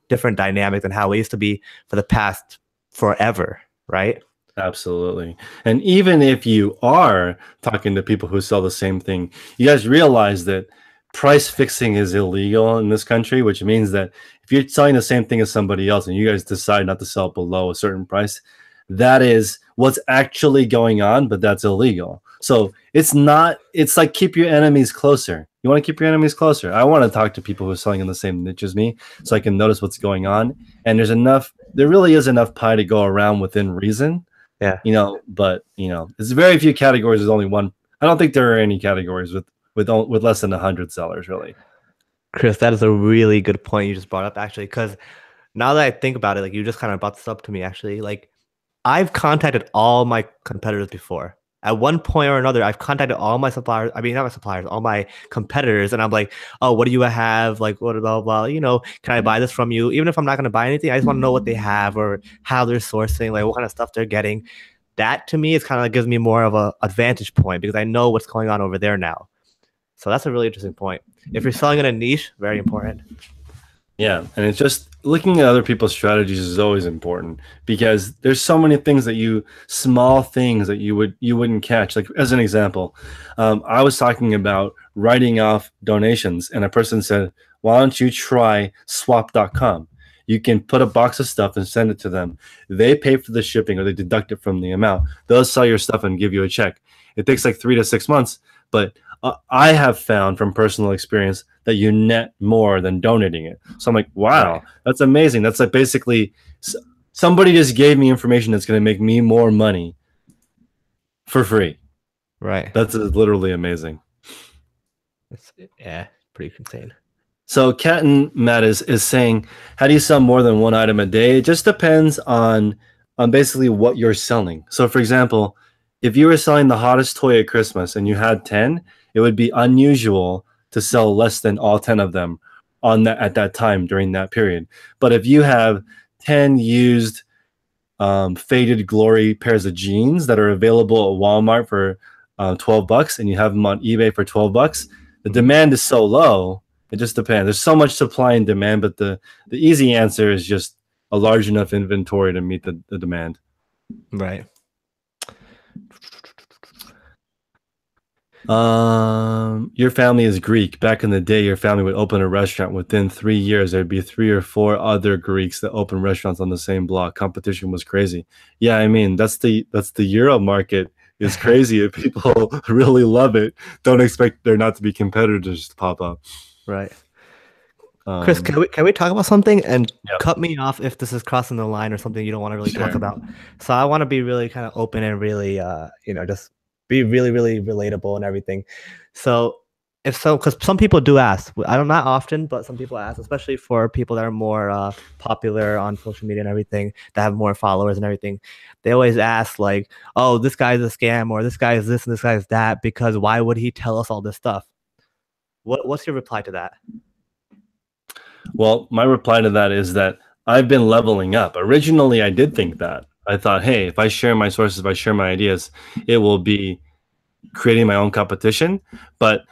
different dynamic than how it used to be for the past forever, right?" Absolutely. And even if you are talking to people who sell the same thing, you guys realize that price fixing is illegal in this country, which means that if you're selling the same thing as somebody else and you guys decide not to sell it below a certain price, that is what's actually going on, but that's illegal. So it's like keep your enemies closer. You want to keep your enemies closer. I want to talk to people who are selling in the same niche as me so I can notice what's going on. And there really is enough pie to go around within reason. Yeah. But it's very few categories. There's only one. I don't think there are any categories with less than 100 sellers, really. Chris, that is a really good point you just brought up, actually, because now that I think about it, like you just kind of brought this up to me, actually. Like I've contacted all my competitors before. At one point or another, I've contacted all my suppliers. I mean, not my suppliers, all my competitors, and I'm like, "Oh, what do you have? Like, what blah blah? Can I buy this from you? Even if I'm not going to buy anything, I just want to know what they have or how they're sourcing, like what kind of stuff they're getting." That to me is kind of like gives me more of a advantage point because I know what's going on over there now. So that's a really interesting point. If you're selling in a niche, very important. Yeah, and it's just looking at other people's strategies is always important because there's so many things small things that you wouldn't catch. Like as an example, I was talking about writing off donations, and a person said, "Why don't you try swap.com? You can put a box of stuff and send it to them. They pay for the shipping or they deduct it from the amount. They'll sell your stuff and give you a check. It takes like 3 to 6 months, but I have found from personal experience that you net more than donating it." So I'm like, wow, Right. that's amazing. That's like basically somebody just gave me information that's going to make me more money for free. Right. That's literally amazing. Yeah, pretty insane. So Cat and Matt is saying, how do you sell more than one item a day? It just depends on basically what you're selling. So for example, if you were selling the hottest toy at Christmas and you had 10, it would be unusual to sell less than all 10 of them at that time during that period. But if you have 10 used faded glory pairs of jeans that are available at Walmart for $12, and you have them on eBay for $12. The Mhm. demand is so low. It just depends. There's so much supply and demand, but the easy answer is just a large enough inventory to meet the demand. Right. Your family is Greek. Back in the day, your family would open a restaurant. Within 3 years, there'd be 3 or 4 other Greeks that open restaurants on the same block. Competition was crazy. Yeah, I mean, that's the Euro market is crazy. If people really love it, don't expect there not to be competitors to pop up. Right. Chris, Um, can we talk about something and yeah, cut me off if this is crossing the line or something you don't want to really talk sure. about? So I want to be really kind of open and really just be really, really relatable and everything. So if so, because some people do ask, I don't not often, but some people ask, especially for people that are more popular on social media and everything, that have more followers and everything. They always ask like, "Oh, this guy's a scam," or "This guy is this and this guy is that," because why would he tell us all this stuff? What's your reply to that? Well, my reply to that is that I've been leveling up. Originally, I did think that. I thought, hey, if I share my sources, if I share my ideas, it will be creating my own competition. But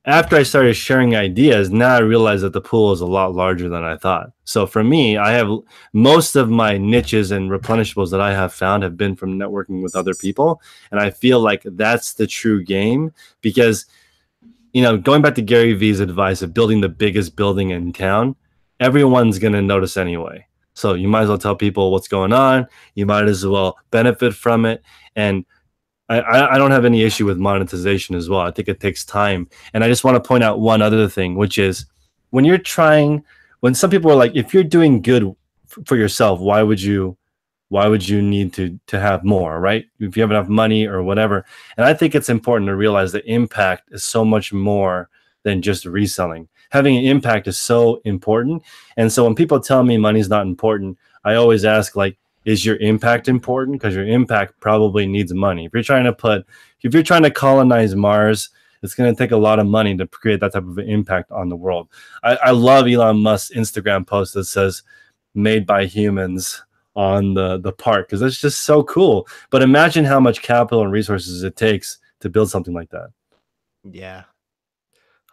after I started sharing ideas, now I realize that the pool is a lot larger than I thought. So for me, I have most of my niches and replenishables that I have found have been from networking with other people. And I feel like that's the true game because, going back to Gary Vee's advice of building the biggest building in town, everyone's going to notice anyway. So you might as well tell people what's going on. You might as well benefit from it. And I don't have any issue with monetization as well. I think it takes time. And I just want to point out one other thing, which is when you're trying, when some people are like, if you're doing good for yourself, why would you need to have more, right? If you have enough money or whatever. And I think it's important to realize that impact is so much more than just reselling. Having an impact is so important. And so when people tell me money's not important, I always ask, like, is your impact important? Because your impact probably needs money. If you're trying to colonize Mars, it's going to take a lot of money to create that type of an impact on the world. I love Elon Musk's Instagram post that says made by humans on the park, because that's just so cool. But imagine how much capital and resources it takes to build something like that. Yeah.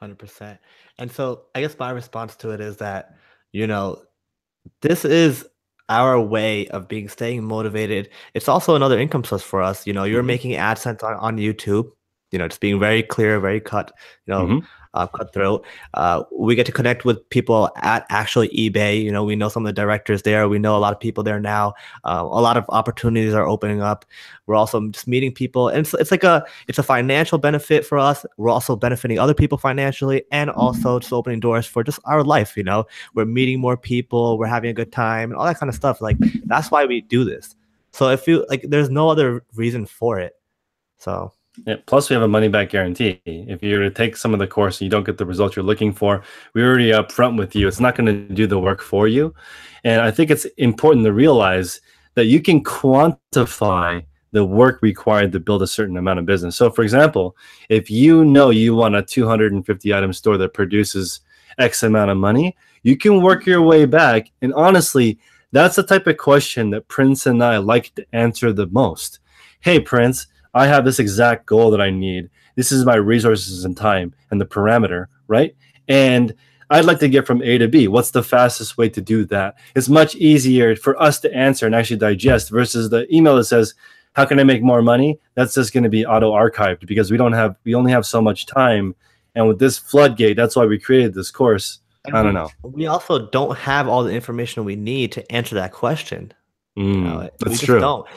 100%. And so I guess my response to it is that, you know, this is our way of staying motivated. It's also another income source for us. You're Hmm. making AdSense on YouTube, just being very clear, very you know, Hmm. cutthroat. We get to connect with people at actually eBay. We know some of the directors there. We know a lot of people there now. A lot of opportunities are opening up. We're also just meeting people, and it's a financial benefit for us. We're also benefiting other people financially, and also just opening doors for just our life. We're meeting more people. We're having a good time, and all that kind of stuff. Like that's why we do this. So if you like, there's no other reason for it. So. Yeah, plus we have a money back guarantee. If you were to take some of the course and you don't get the results you're looking for, we're already upfront with you. It's not going to do the work for you. And I think it's important to realize that you can quantify the work required to build a certain amount of business. So for example, if you know you want a 250 item store that produces X amount of money, you can work your way back. And honestly, that's the type of question that Prince and I like to answer the most. Hey, Prince, I have this exact goal that I need. This is my resources and time and the parameter, right? And I'd like to get from A to B. What's the fastest way to do that? It's much easier for us to answer and actually digest versus the email that says, how can I make more money? That's just going to be auto archived because we only have so much time. And with this floodgate, that's why we created this course. And I don't we know. we also don't have all the information we need to answer that question. We That's just true. don't.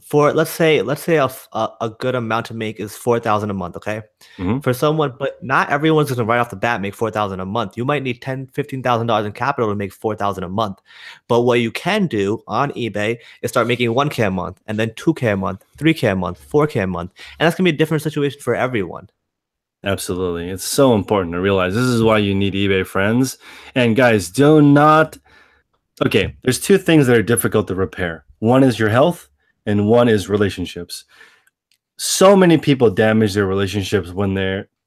For let's say a good amount to make is 4,000 a month, okay? Hmm. For someone, but not everyone's gonna right off the bat make 4,000 a month. You might need $15,000 in capital to make 4,000 a month. But what you can do on eBay is start making 1K a month, and then 2K a month, 3K a month, 4K a month. And that's gonna be a different situation for everyone. Absolutely. It's so important to realize this is why you need eBay friends. And guys, do not. Okay, there's two things that are difficult to repair. One is your health, and one is relationships. So many people damage their relationships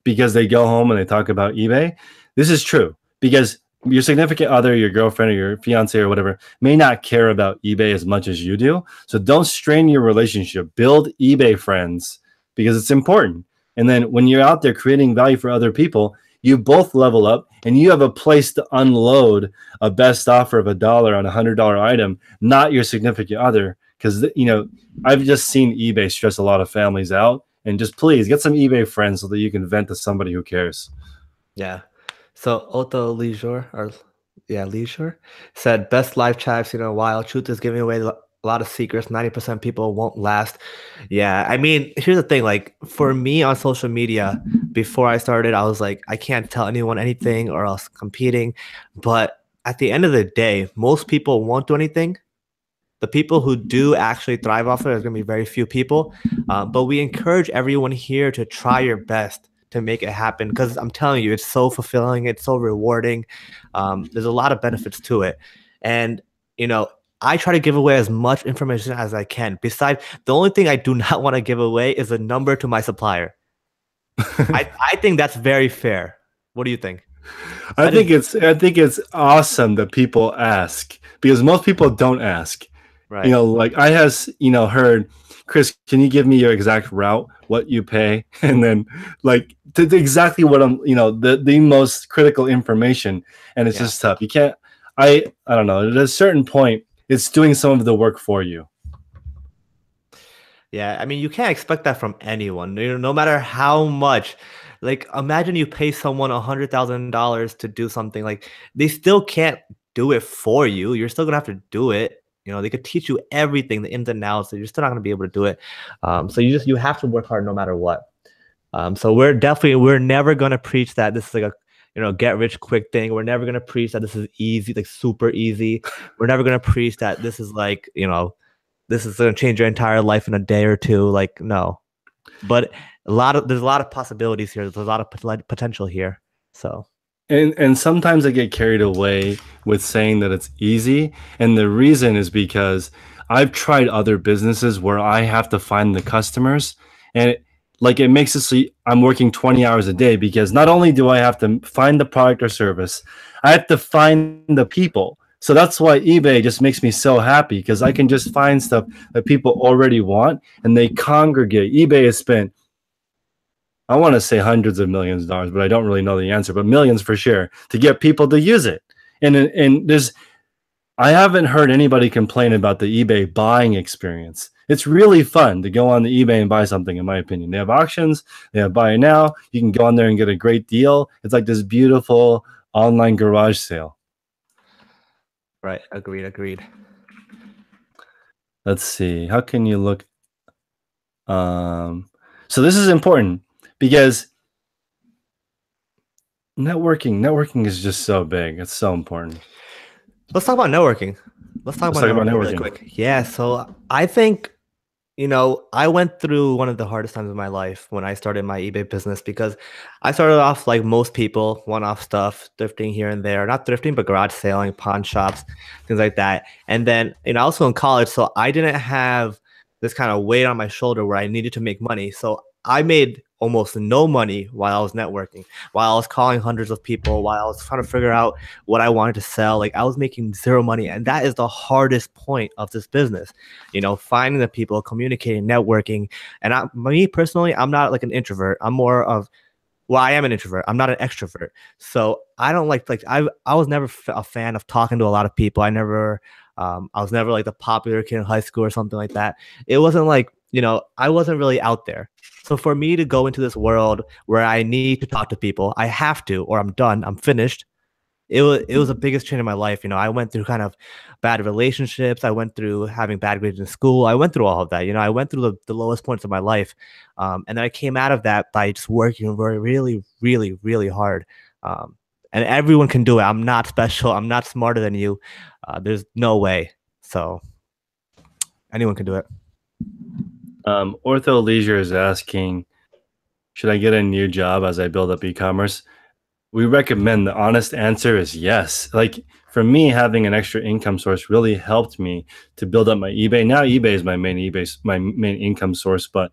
because they go home and they talk about eBay. This is true because your significant other, your girlfriend or your fiance or whatever may not care about eBay as much as you do. So don't strain your relationship. Build eBay friends because it's important. And then when you're out there creating value for other people, you both level up and you have a place to unload a best offer of $1 on $100 item, not your significant other. Because, I've just seen eBay stress a lot of families out. And just please get some eBay friends so that you can vent to somebody who cares. Yeah. So Otto Leisure, or yeah, Leisure, said best live chat I've seen in a while. Truth is giving away a lot of secrets. 90% people won't last. Yeah, I mean, here's the thing. Like for me on social media, before I started, I was like, I can't tell anyone anything or else competing. But at the end of the day, most people won't do anything. The people who do actually thrive off it is going to be very few people. But we encourage everyone here to try your best to make it happen because I'm telling you, it's so fulfilling. It's so rewarding. There's a lot of benefits to it. And, you know, I try to give away as much information as I can. Besides, the only thing I do not want to give away is a number to my supplier. I think that's very fair. What do you think? That is I think it's awesome that people ask because most people don't ask. right. Like I has, heard, Chris, can you give me your exact route, what you pay? And then like exactly what I'm, the most critical information. And it's Yeah. just tough. You can't, I don't know, at a certain point, it's doing some of the work for you. Yeah, I mean, you can't expect that from anyone. No matter how much. Like, imagine you pay someone $100,000 to do something. Like, they still can't do it for you. You're still gonna have to do it. They could teach you everything, the ins and outs. So you're still not gonna be able to do it. So you have to work hard no matter what. So we're never gonna preach that this is like a get rich quick thing. We're never gonna preach that this is easy, like super easy. We're never gonna preach that this is like this is going to change your entire life in a day or two. Like, no, but there's a lot of possibilities here. There's a lot of potential here. So, And sometimes I get carried away with saying that it's easy. And the reason is because I've tried other businesses where I have to find the customers and it makes it so I'm working 20 hours a day because not only do I have to find the product or service, I have to find the people. So that's why eBay just makes me so happy because I can just find stuff that people already want and they congregate. eBay has spent, I want to say hundreds of millions of dollars, but I don't really know the answer, but millions for sure to get people to use it. And I haven't heard anybody complain about the eBay buying experience. It's really fun to go on the eBay and buy something, in my opinion. They have auctions, they have buy now. You can go on there and get a great deal. It's like this beautiful online garage sale. right. Agreed. Let's see. How can you look? So this is important because networking is just so big. It's so important. Let's talk about networking. Let's talk Let's about talk about networking really networking. quick. Yeah. So I think I went through one of the hardest times of my life when I started my eBay business because I started off like most people, one-off stuff, thrifting here and there, not thrifting, but garage selling, pawn shops, things like that. And then, also in college, so I didn't have this kind of weight on my shoulder where I needed to make money. So I made almost no money while I was networking, while I was calling hundreds of people, while I was trying to figure out what I wanted to sell. Like I was making zero money. And that is the hardest point of this business, finding the people, communicating, networking. And me personally, I'm not like an introvert. I'm more of, well, I am an introvert. I'm not an extrovert. So I don't like I was never a fan of talking to a lot of people. I was never like the popular kid in high school or something like that. It wasn't like, I wasn't really out there. So for me to go into this world where I need to talk to people, I have to, or I'm done, I'm finished. It was the biggest change in my life. I went through kind of bad relationships. I went through having bad grades in school. I went through all of that. I went through the lowest points of my life. And then I came out of that by just working very, really, really, really hard. And everyone can do it. I'm not special. I'm not smarter than you. There's no way. So anyone can do it. Ortho Leisure is asking, should I get a new job as I build up e-commerce? We recommend the honest answer is yes. Like for me, having an extra income source really helped me to build up my eBay. Now eBay is my main income source, but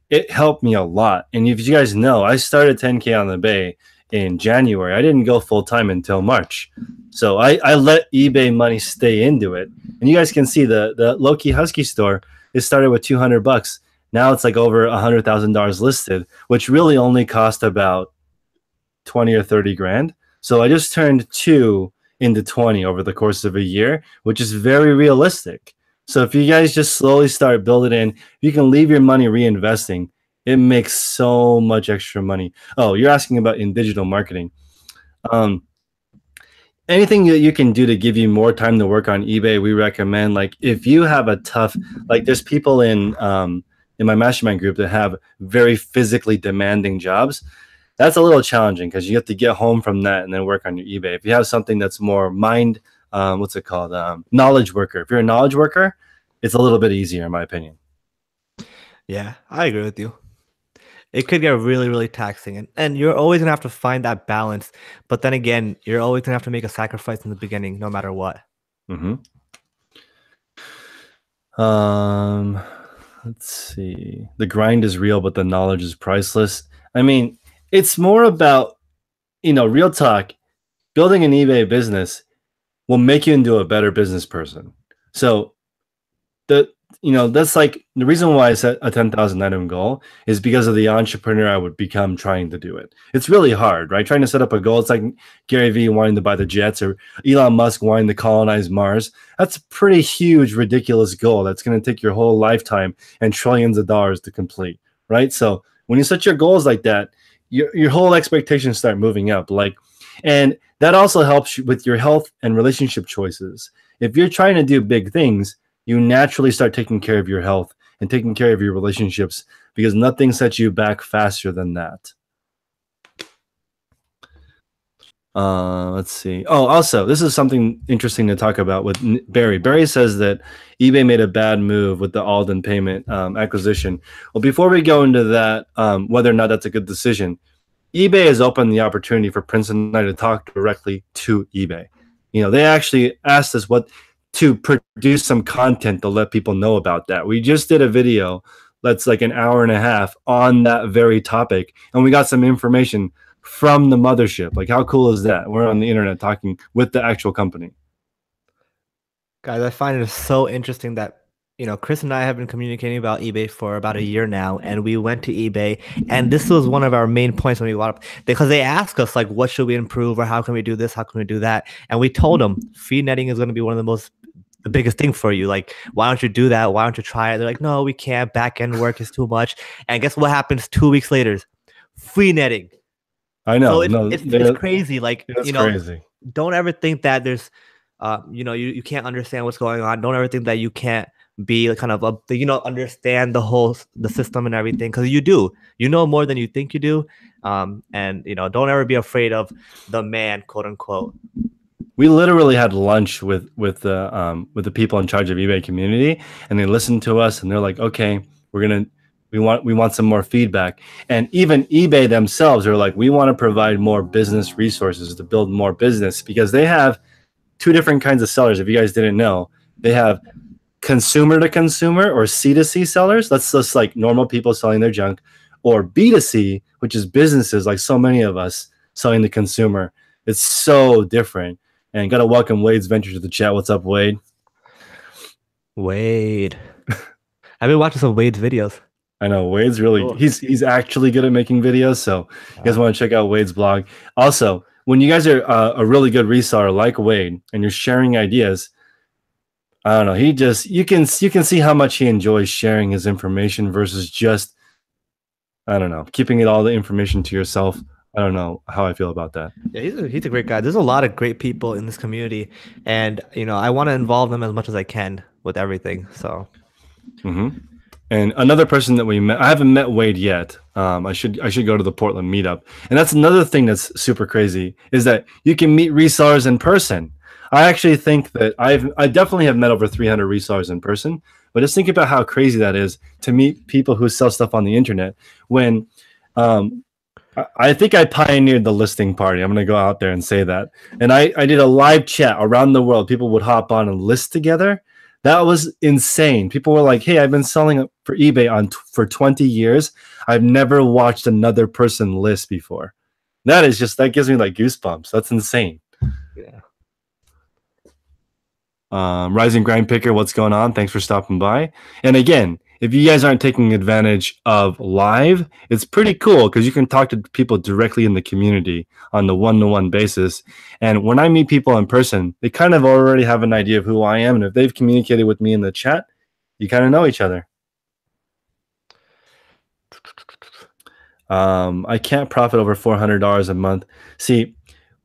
it helped me a lot. And if you guys know, I started 10K on the Bay in January. I didn't go full time until March. So I let eBay money stay into it. And you guys can see the Low-Key Husky store, it started with 200 bucks. Now it's like over $100,000 listed, which really only cost about 20 or 30 grand. So I just turned 2 into 20 over the course of a year, which is very realistic. So if you guys just slowly start building in, you can leave your money reinvesting. It makes so much extra money. Oh, you're asking about in digital marketing. Um, Anything that you can do to give you more time to work on eBay, we recommend. Like if you have a tough, like there's people in my mastermind group that have very physically demanding jobs. That's a little challenging because you have to get home from that and then work on your eBay. If you have something that's more mind, what's it called? Knowledge worker. If you're a knowledge worker, it's a little bit easier in my opinion. Yeah, I agree with you. It could get really, really taxing. And you're always going to have to find that balance. But then again, you're always going to have to make a sacrifice in the beginning, no matter what. Mm-hmm. Let's see. The grind is real, but the knowledge is priceless. I mean, it's more about, real talk. Building an eBay business will make you into a better business person. So that's like the reason why I set a 10,000 item goal is because of the entrepreneur I would become trying to do it. It's really hard, right? Trying to set up a goal. It's like Gary Vee wanting to buy the jets or Elon Musk wanting to colonize Mars. That's a pretty huge, ridiculous goal. That's going to take your whole lifetime and trillions of dollars to complete, right? So when you set your goals like that, your whole expectations start moving up. And that also helps you with your health and relationship choices. If you're trying to do big things, you naturally start taking care of your health and taking care of your relationships because nothing sets you back faster than that. Let's see. Oh, also, this is something interesting to talk about with Barry. Barry says that eBay made a bad move with the Alden payment acquisition. Well, before we go into that, whether or not that's a good decision, eBay has opened the opportunity for Prince and I to talk directly to eBay. They actually asked us to produce some content to let people know about that. We just did a video that's like an hour and a half on that very topic, and we got some information from the mothership. Like, how cool is that? We're on the internet talking with the actual company. Guys, I find it so interesting that Chris and I have been communicating about eBay for about a year now, and we went to eBay, and this was one of our main points when we got up because they asked us like, what should we improve or how can we do this, how can we do that, and we told them feed netting is going to be one of the biggest thing for you. Like, why don't you do that? Why don't you try it? They're like, no, we can't. Back end work is too much. And guess what happens 2 weeks later? Free netting. I know. So it's crazy. Like, crazy. Don't ever think that there's, you can't understand what's going on. Don't ever think that you can't be kind of understand the system and everything, because you do. You know more than you think you do. And don't ever be afraid of the man, quote unquote. We literally had lunch with the people in charge of eBay community, and they listened to us, and they're like, okay, we want some more feedback. And even eBay themselves are like, we want to provide more business resources to build more business, because they have two different kinds of sellers. If you guys didn't know, they have consumer to consumer or C2C sellers. That's just like normal people selling their junk, or B2C, which is businesses like so many of us selling to consumer. It's so different. And got to welcome Wade's Venture to the chat. What's up, Wade? Wade. I've been watching some Wade's videos. I know Wade's really cool. He's actually good at making videos. So you guys want to check out Wade's blog. Also, when you guys are a really good reseller like Wade and you're sharing ideas, I don't know. You can see how much he enjoys sharing his information versus just, I don't know, keeping all the information to yourself. I don't know how I feel about that. Yeah, he's a great guy. There's a lot of great people in this community, and I want to involve them as much as I can with everything. So, And another person that we met, I haven't met Wade yet. I should go to the Portland meetup, and that's another thing that's super crazy is that you can meet resellers in person. I actually think that I definitely have met over 300 resellers in person, but just think about how crazy that is to meet people who sell stuff on the internet when. I think I pioneered the listing party. I'm going to go out there and say that. And I did a live chat around the world. People would hop on and list together. That was insane. People were like, hey, I've been selling for eBay for 20 years. I've never watched another person list before. That gives me like goosebumps. That's insane. Yeah. Rising Grind Picker, what's going on? Thanks for stopping by. And again, if you guys aren't taking advantage of live, it's pretty cool because you can talk to people directly in the community on the one-to-one basis. And when I meet people in person, they kind of already have an idea of who I am. And if they've communicated with me in the chat, you kind of know each other. I can't profit over $400 a month. See,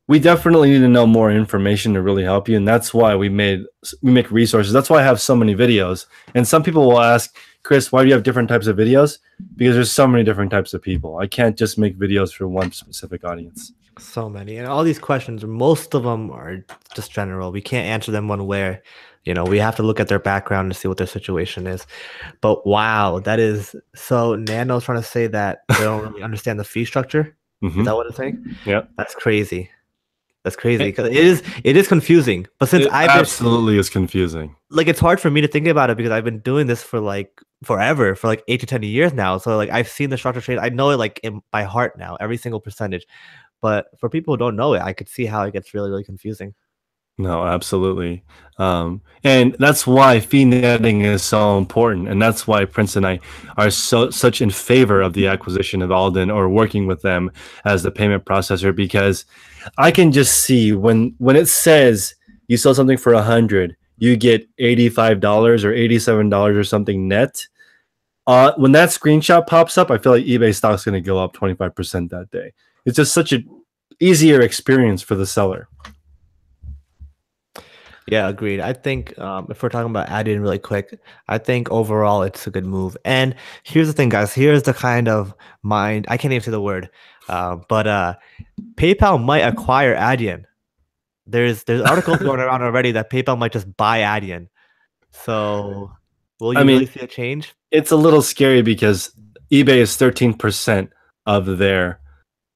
we definitely need to know more information to really help you, and that's why we make resources. That's why I have so many videos. And some people will ask, Chris, why do you have different types of videos? Because there's so many different types of people. I can't just make videos for one specific audience. So many, and all these questions, most of them are just general. We can't answer them one way. We have to look at their background to see what their situation is. But wow, that is so. Nano's trying to say that they don't really understand the fee structure. Is that what it's saying? Yeah, that's crazy. That's crazy because it is confusing. But since it absolutely is confusing. Like it's hard for me to think about it because I've been doing this for like forever, for like 8 to 10 years now. So like I've seen the structure trade. I know it like by heart now, every single percentage. But for people who don't know it, I could see how it gets really, really confusing. No, absolutely. And that's why fee netting is so important. And that's why Prince and I are such in favor of the acquisition of Alden or working with them as the payment processor, because I can just see when it says you sell something for 100, you get $85 or $87 or something net. When that screenshot pops up, I feel like eBay stock's going to go up 25% that day. It's just such an easier experience for the seller. Yeah, agreed. I think if we're talking about adding really quick, I think overall it's a good move. And here's the thing, guys. Here's the kind of mind. I can't even say the word, but PayPal might acquire Adyen. There's articles going around already that PayPal might just buy Adyen. So will you really see a change? It's a little scary because eBay is 13% of their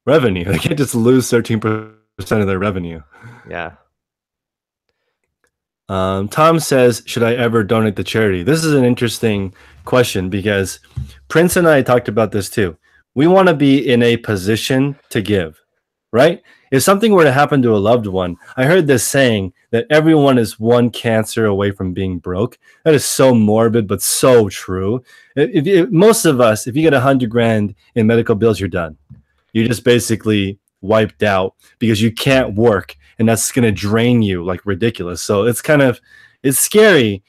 revenue. They can't just lose 13% of their revenue. Yeah. Tom says, should I ever donate to charity? This is an interesting question because Prince and I talked about this too. We want to be in a position to give, right? If something were to happen to a loved one, I heard this saying that everyone is one cancer away from being broke. That is so morbid, but so true. Most of us, if you get 100 grand in medical bills, you're done. You're just basically wiped out because you can't work, and that's going to drain you like ridiculous. So it's scary,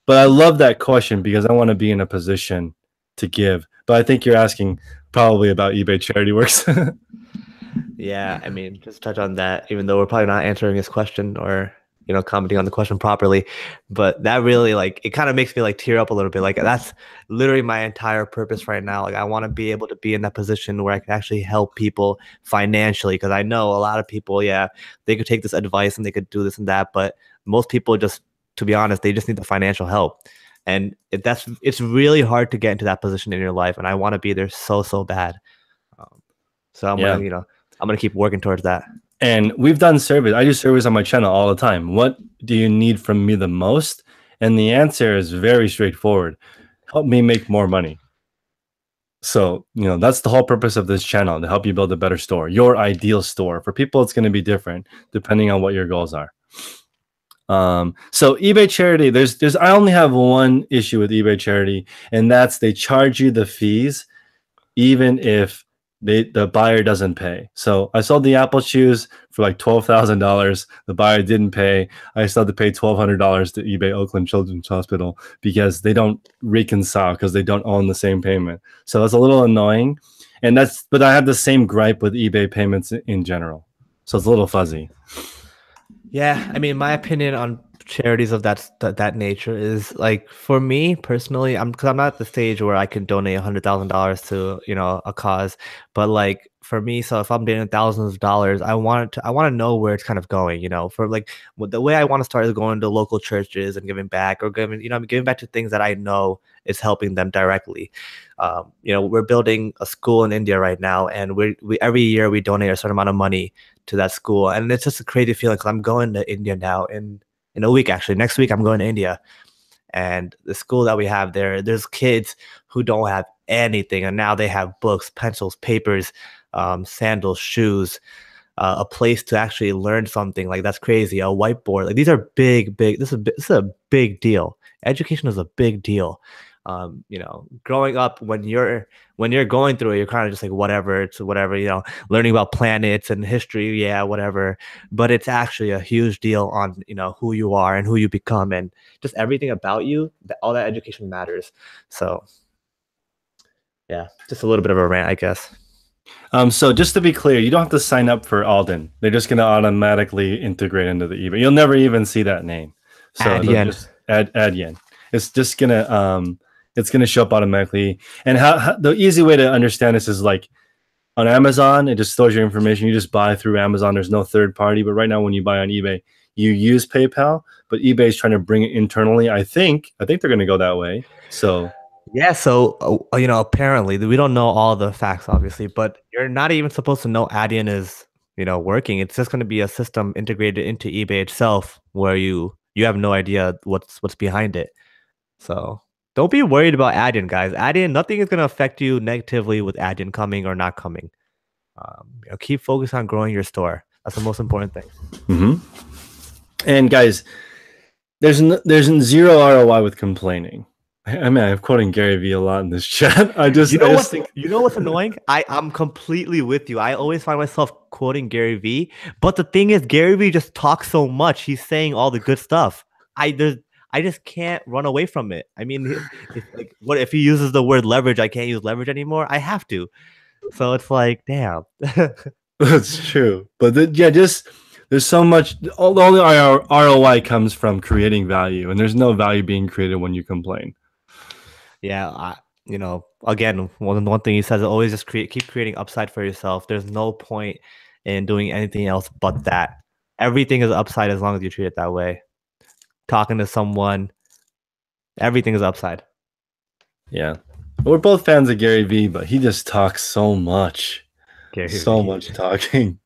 but I love that question because I want to be in a position to give. But I think you're asking probably about eBay Charity Works. Yeah, I mean, just touch on that, even though we're probably not answering his question or commenting on the question properly, but that really it kind of makes me tear up a little bit. Like that's literally my entire purpose right now. Like I want to be able to be in that position where I can actually help people financially, because I know a lot of people, yeah, they could take this advice and they could do this and that, but most people just, to be honest, they just need the financial help. And it's really hard to get into that position in your life, and I want to be there so bad. So I'm gonna keep working towards that. And we've done surveys. I do surveys on my channel all the time. What do you need from me the most? And the answer is very straightforward. Help me make more money. So, that's the whole purpose of this channel, to help you build a better store, your ideal store. For people, it's going to be different depending on what your goals are. So eBay Charity, I only have one issue with eBay Charity, and that's they charge you the fees even if the buyer doesn't pay. So I sold the Apple shoes for like $12,000. The buyer didn't pay. I still had to pay $1,200 to eBay Oakland Children's Hospital because they don't reconcile, because they don't own the same payment. So that's a little annoying. But I have the same gripe with eBay payments in general. So it's a little fuzzy. Yeah, I mean, my opinion on charities of that nature is, like, for me personally, because I'm not at the stage where I can donate $100,000 to a cause, but like for me, so if I'm donating thousands of dollars, I want to know where it's kind of going. For like the way I want to start is going to local churches and giving back, or giving back to things that I know is helping them directly. We're building a school in India right now, and we every year we donate a certain amount of money to that school, and it's just a crazy feeling because I'm going to India now in a week. Actually, next week I'm going to India, and the school that we have there's kids who don't have anything, and now they have books, pencils, papers, sandals, shoes, a place to actually learn something. Like that's crazy. A whiteboard. Like these are big. This is a big deal. Education is a big deal. Growing up when you're going through it, you're kind of just like whatever. It's whatever. Learning about planets and history. Yeah, whatever. But it's actually a huge deal on who you are and who you become and just everything about you. All that education matters. So yeah, just a little bit of a rant, I guess. So just to be clear, you don't have to sign up for Alden. They're just going to automatically integrate into the eBay. You'll never even see that name. So they'll Adyen. just add yen. It's just gonna show up automatically. And how the easy way to understand this is like on Amazon, it just stores your information. You just buy through Amazon. There's no third party. But right now, when you buy on eBay, you use PayPal. But eBay is trying to bring it internally. I think they're going to go that way. So Yeah, so apparently we don't know all the facts, obviously, but you're not even supposed to know Adyen is working. It's just going to be a system integrated into eBay itself, where you have no idea what's behind it. So don't be worried about Adyen, guys. Adyen, nothing is going to affect you negatively with Adyen coming or not coming. Keep focused on growing your store. That's the most important thing. And guys, there's zero ROI with complaining. I mean, I'm quoting Gary Vee a lot in this chat. I just think what's annoying? I'm completely with you. I always find myself quoting Gary Vee, but the thing is, Gary Vee just talks so much. He's saying all the good stuff. I just can't run away from it. I mean, like, what if he uses the word leverage? I can't use leverage anymore. I have to. So it's like, damn. that's true. But there's so much. All the ROI comes from creating value, and there's no value being created when you complain. Yeah, again, one thing he says is always just keep creating upside for yourself. There's no point in doing anything else but that. Everything is upside as long as you treat it that way. Talking to someone, everything is upside. Yeah. We're both fans of Gary Vee, but he just talks so much. Much talking.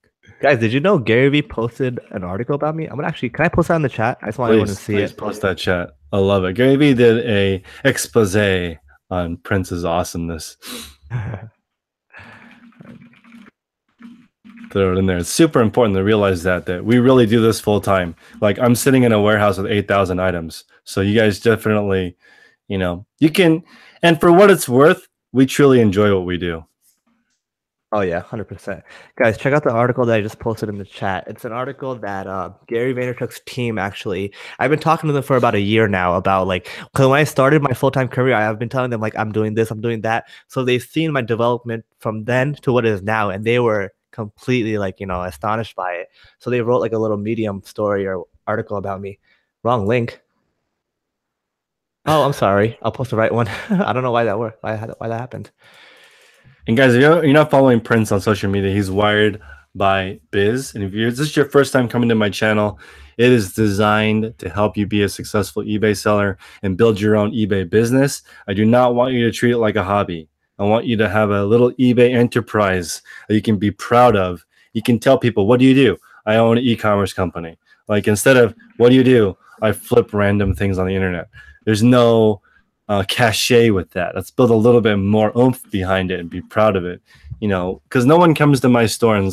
Guys, did you know Gary Vee posted an article about me? Can I post that in the chat? I just want everyone to see it. Post that chat. I love it. Gary Vee did a expose on Prince's awesomeness. Throw it in there. It's super important to realize that we really do this full time. Like I'm sitting in a warehouse with 8,000 items. So you guys definitely, you can, and for what it's worth, we truly enjoy what we do. Oh yeah, 100%. Guys, check out the article that I just posted in the chat. It's an article that Gary Vaynerchuk's team actually. I've been talking to them for about a year now about because when I started my full-time career, I've been telling them I'm doing this, I'm doing that. So they've seen my development from then to what it is now, and they were completely astonished by it. So they wrote a little Medium story or article about me. Wrong link. Oh, I'm sorry. I'll post the right one. I don't know why that worked. Why that happened. And guys, if you're not following Prince on social media, he's Wired by Biz. And if this is your first time coming to my channel, it is designed to help you be a successful eBay seller and build your own eBay business. I do not want you to treat it like a hobby. I want you to have a little eBay enterprise that you can be proud of. You can tell people, what do you do? I own an e-commerce company. Instead of, what do you do? I flip random things on the internet. There's no cachet with that. Let's build a little bit more oomph behind it and be proud of it, because no one comes to my store and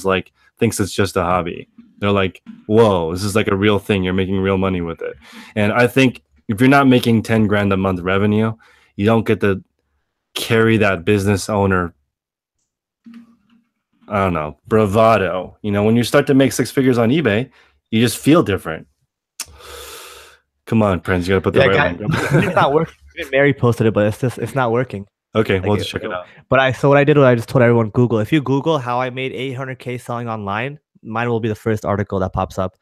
thinks it's just a hobby. They're like, whoa, this is a real thing. You're making real money with it. And I think if you're not making 10 grand a month revenue, you don't get to carry that business owner, I don't know, bravado. When you start to make 6 figures on eBay, you just feel different. Come on, Prince, you gotta put the right link. It's not working. Mary posted it, but it's not working. Okay, we'll just check it out. But so what I did was I just told everyone Google. If you Google how I made 800K selling online, mine will be the first article that pops up.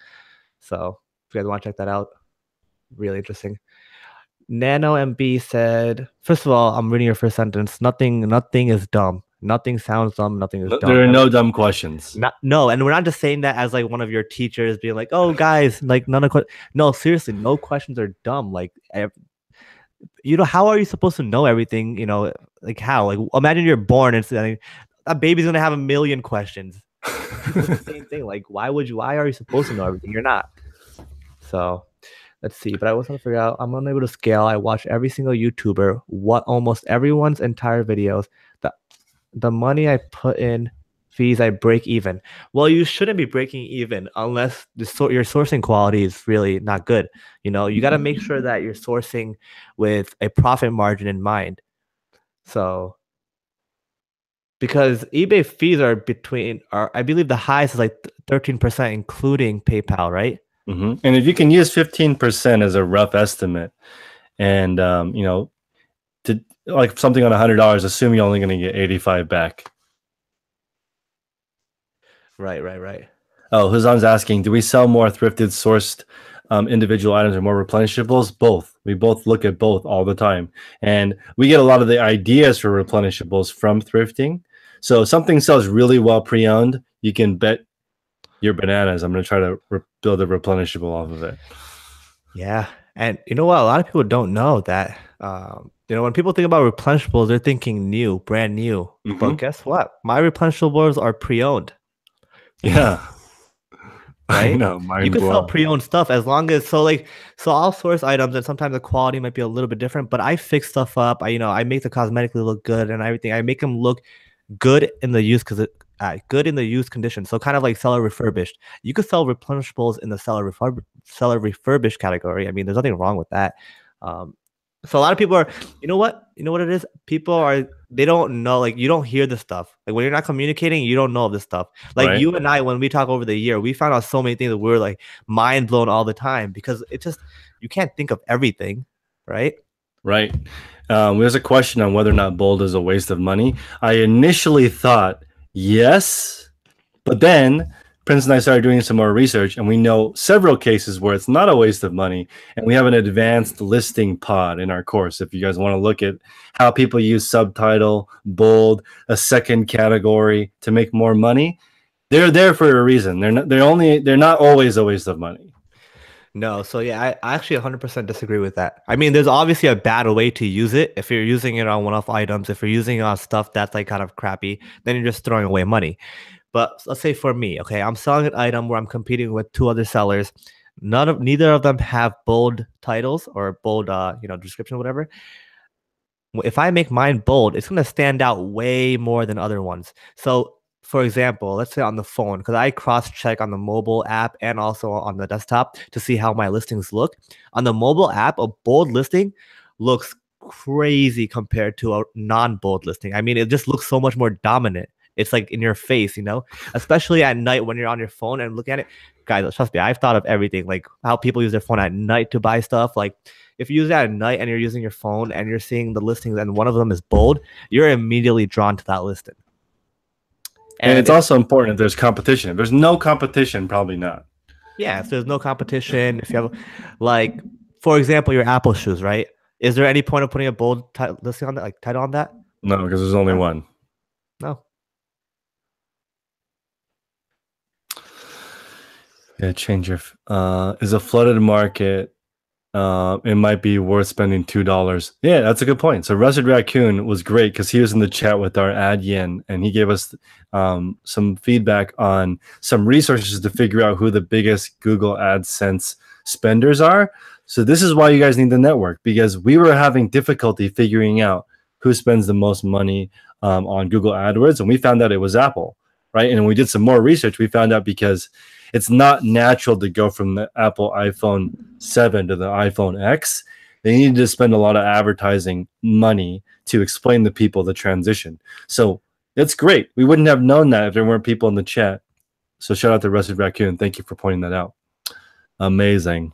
So if you guys want to check that out, really interesting. Nano MB said, first of all, I'm reading your first sentence. Nothing is dumb. Nothing sounds dumb. Nothing is dumb. There are no dumb questions. No, and we're not just saying that as one of your teachers being like, oh guys, none of no, seriously, no questions are dumb. How are you supposed to know everything? How? Imagine you're born and that baby's gonna have a million questions. It's the same thing. Why are you supposed to know everything? You're not. So let's see. But I was trying to figure out. I'm unable to scale. I watch every single YouTuber, almost everyone's entire videos. The money I put in fees, I break even. Well, you shouldn't be breaking even unless your sourcing quality is really not good. You got to make sure that you're sourcing with a profit margin in mind. So because eBay fees are I believe the highest is like 13%, including PayPal, right? And if you can use 15% as a rough estimate, and to like something on $100, assume you're only going to get 85 back. Right, right, right. Oh, Huzan's asking, do we sell more thrifted, sourced individual items or more replenishables? Both. We both look at both all the time. And we get a lot of the ideas for replenishables from thrifting. So if something sells really well pre-owned, you can bet your bananas I'm going to try to build a replenishable off of it. Yeah. And you know what? A lot of people don't know that. When people think about replenishables, they're thinking new, brand new. But guess what? My replenishables are pre-owned, Yeah. I right? know, You mind could sell blown. pre-owned stuff as long as so I'll source items and sometimes the quality might be a little bit different, but I fix stuff up. I make the cosmetically look good and everything. I make them look good in the use because good in the used condition. So kind of like seller refurbished. You could sell replenishables in the seller refurbished category. I mean, there's nothing wrong with that. Um, so a lot of people are, you know what it is. They don't know. Like you don't hear this stuff. Like when you're not communicating, you don't know this stuff. Like Right? you and I, when we talk over the year, we found out so many things that we're like mind blown all the time because it just you can't think of everything, right? Right. There's a question on whether or not bold is a waste of money. I initially thought yes, but then Prince and I started doing some more research, and we know several cases where it's not a waste of money. And we have an advanced listing pod in our course. If you guys want to look at how people use subtitle, bold, a second category to make more money, they're there for a reason. They're not always a waste of money. No, so yeah, I actually 100% disagree with that. I mean, there's obviously a bad way to use it. If you're using it on one-off items, if you're using it on stuff that's like kind of crappy, then you're just throwing away money. But let's say for me, okay, I'm selling an item where I'm competing with two other sellers. Neither of them have bold titles or bold description, whatever. If I make mine bold, it's going to stand out way more than other ones. So, for example, let's say on the phone, because I cross check on the mobile app and also on the desktop to see how my listings look. On the mobile app, a bold listing looks crazy compared to a non-bold listing. I mean, it just looks so much more dominant. It's like in your face, especially at night when you're on your phone and look at it. Guys, trust me, I've thought of everything, like how people use their phone at night to buy stuff. Like if you use that at night and you're using your phone and you're seeing the listings and one of them is bold, you're immediately drawn to that listing. And And it's also important if there's competition. If there's no competition, probably not. yeah, if there's no competition, if you have like, for example, your Apple shoes, right? Is there any point of putting a bold listing on that, like title on that? No, because there's only No. one. No. Yeah, change your is a flooded market. It might be worth spending $2. Yeah, that's a good point. So Rusted Raccoon was great because he was in the chat with our ad yen, and he gave us some feedback on some resources to figure out who the biggest Google AdSense spenders are. So this is why you guys need the network, because we were having difficulty figuring out who spends the most money on Google AdWords, and we found out it was Apple, right? And when we did some more research, we found out because it's not natural to go from the Apple iPhone 7 to the iPhone X. They needed to spend a lot of advertising money to explain to people the transition. So it's great. We wouldn't have known that if there weren't people in the chat. So shout out to Rusted Raccoon. Thank you for pointing that out. Amazing.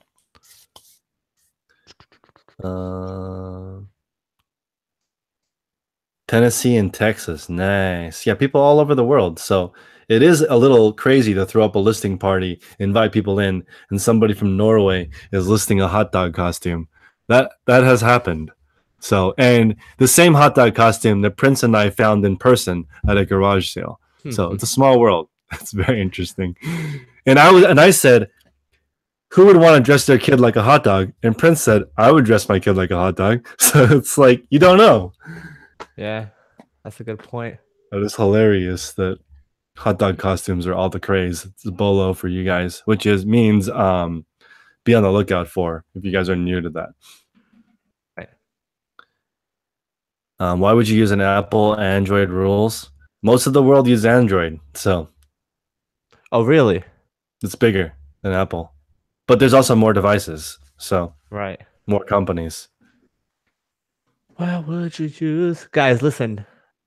Tennessee and Texas. Nice. Yeah, people all over the world. So it is a little crazy to throw up a listing party, invite people in, and somebody from Norway is listing a hot dog costume. That has happened. So, and the same hot dog costume that Prince and I found in person at a garage sale. So it's a small world. It's very interesting. And I said, who would want to dress their kid like a hot dog? And Prince said, I would dress my kid like a hot dog. So it's like, you don't know. Yeah, that's a good point. That is hilarious that hot dog costumes are all the craze. It's a bolo for you guys, which means be on the lookout for if you guys are new to that. Right. Why would you use an Apple Android rules? Most of the world uses Android, so Oh, really? it's bigger than Apple. But there's also more devices, so Right. more companies. What would you choose? Guys, listen,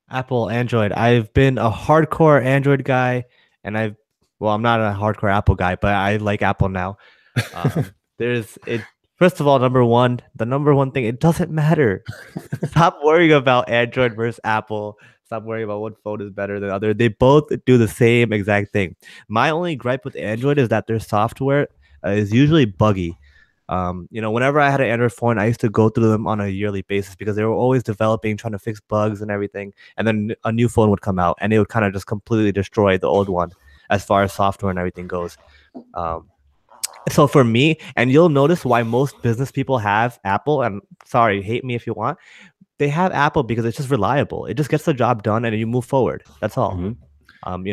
Apple, Android. I've been a hardcore Android guy, and well, I'm not a hardcore Apple guy, but I like Apple now. There's it. First of all, the number one thing, it doesn't matter. Stop worrying about Android versus Apple. Stop worrying about what phone is better than other. They both do the same exact thing. My only gripe with Android is that their software is usually buggy. Whenever I had an Android phone, I used to go through them on a yearly basis because they were always developing, trying to fix bugs and everything. And then a new phone would come out, and it would kind of just completely destroy the old one as far as software and everything goes. Um, so for me, and you'll notice why most business people have Apple, and sorry, hate me if you want, they have Apple because it's just reliable. It just gets the job done and you move forward. That's all. Mhm.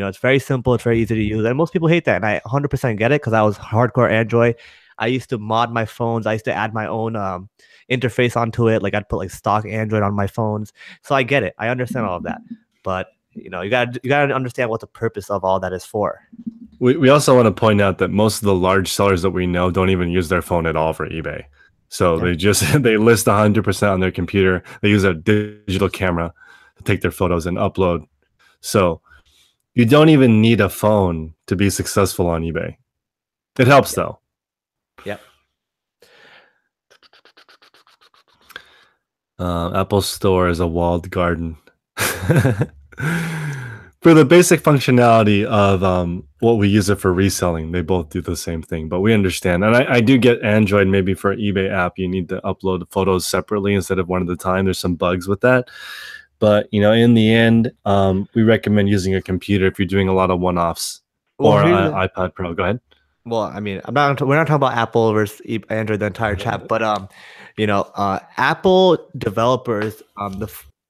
It's very simple. It's very easy to use. And most people hate that. And I 100% get it because I was hardcore Android. I used to mod my phones. I used to add my own interface onto it. Like I'd put like stock Android on my phones. So I get it. I understand all of that. But you gotta understand what the purpose of all that is for. We also want to point out that most of the large sellers that we know don't even use their phone at all for eBay. So Yeah. they just they list 100% on their computer. They use a digital camera to take their photos and upload. So you don't even need a phone to be successful on eBay. It helps Yep. though. Yep. Apple Store is a walled garden. For the basic functionality of what we use it for reselling, they both do the same thing. But we understand, and I do get Android. Maybe for an eBay app, you need to upload photos separately instead of one at a time. There's some bugs with that, but in the end, we recommend using a computer if you're doing a lot of one-offs Well, or here's an the iPad Pro. Go ahead. Well, I mean, we're not talking about Apple versus Android the entire chat, but Apple developers,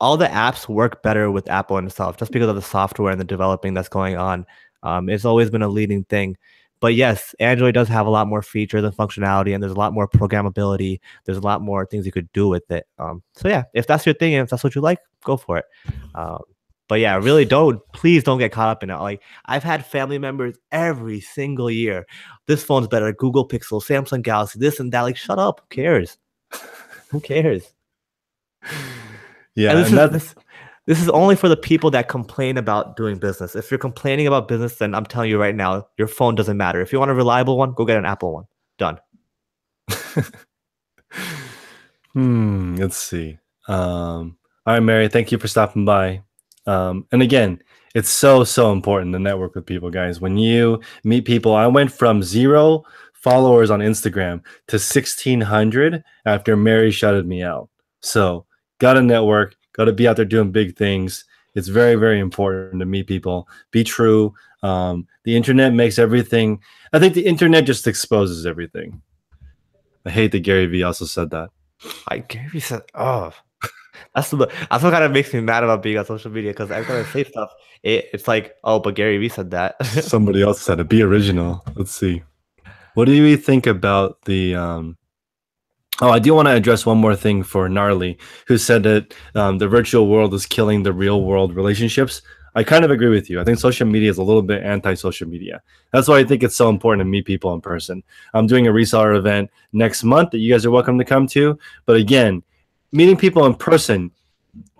all the apps work better with Apple and stuff just because of the software and the developing that's going on. It's always been a leading thing. But yes, Android does have a lot more features and functionality, and there's a lot more programmability. There's a lot more things you could do with it. So yeah, if that's your thing and if that's what you like, go for it. Um, but yeah, really please don't get caught up in it. Like I've had family members every single year. This phone's better. Google Pixel, Samsung Galaxy, this and that. Like, shut up. Who cares? Who cares? And Yeah, this and is that this this is only for the people that complain about doing business. If you're complaining about business, then I'm telling you right now, your phone doesn't matter. If you want a reliable one, go get an Apple one. Done. Let's see. All right, Mary, thank you for stopping by. And again, it's so important to network with people, guys. When you meet people, I went from 0 followers on Instagram to 1,600 after Mary shouted me out. So, gotta network, gotta be out there doing big things. It's very important to meet people. Be true. The internet makes everything. I think the internet just exposes everything. I hate that Gary Vee also said that. I Gary said, oh, that's what kind of makes me mad about being on social media because every time I say stuff, it's like, oh, but Gary Vee said that. Somebody else said it. Be original. Let's see. What do you think about the? Oh, I do want to address one more thing for Gnarly, who said that the virtual world is killing the real world relationships. I kind of agree with you. I think social media is a little bit anti-social media. That's why I think it's so important to meet people in person. I'm doing a reseller event next month that you guys are welcome to come to. But again, meeting people in person,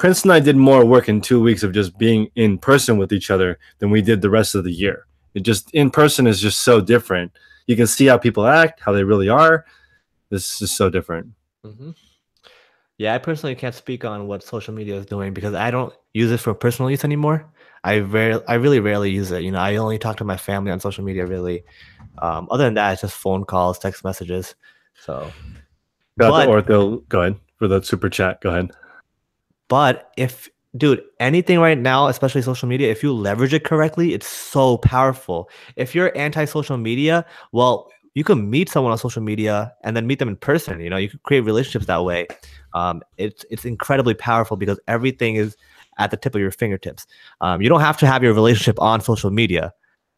Prince and I did more work in 2 weeks of just being in person with each other than we did the rest of the year. It just in person is just so different. You can see how people act, how they really are. This is so different. Mhm. Yeah, I personally can't speak on what social media is doing because I don't use it for personal use anymore. I really rarely use it. I only talk to my family on social media really. Other than that, it's just phone calls, text messages. So, Got the but ortho. Go ahead for the super chat. Go ahead. But if, dude, anything right now, especially social media, if you leverage it correctly, it's so powerful. If you're anti-social media, well, you can meet someone on social media and then meet them in person. You can create relationships that way. It's incredibly powerful because everything is at the tip of your fingertips. You don't have to have your relationship on social media.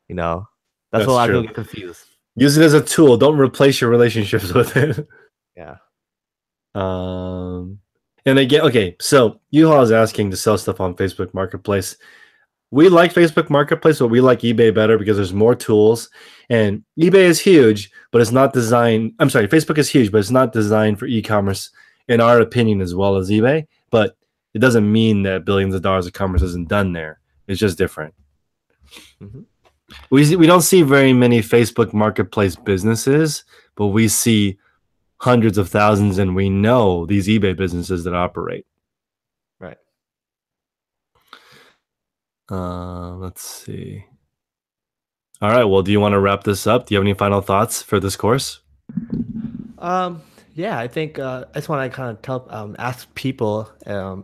You know, that's what a That's lot of people true. get confused. Use it as a tool. Don't replace your relationships with it. Yeah. Um, and again, okay. So U-Haul is asking to sell stuff on Facebook Marketplace. We like Facebook Marketplace, but we like eBay better because there's more tools. And eBay is huge, but it's not designed. I'm sorry, Facebook is huge, but it's not designed for e-commerce, in our opinion, as well as eBay. But it doesn't mean that billions of dollars of commerce isn't done there. It's just different. Mhm. We don't see very many Facebook Marketplace businesses, but we see hundreds of thousands, and we know these eBay businesses that operate. Right. Let's see. All right. Well, do you want to wrap this up? Do you have any final thoughts for this course? Um, yeah, I think I just want to kind of tell, ask people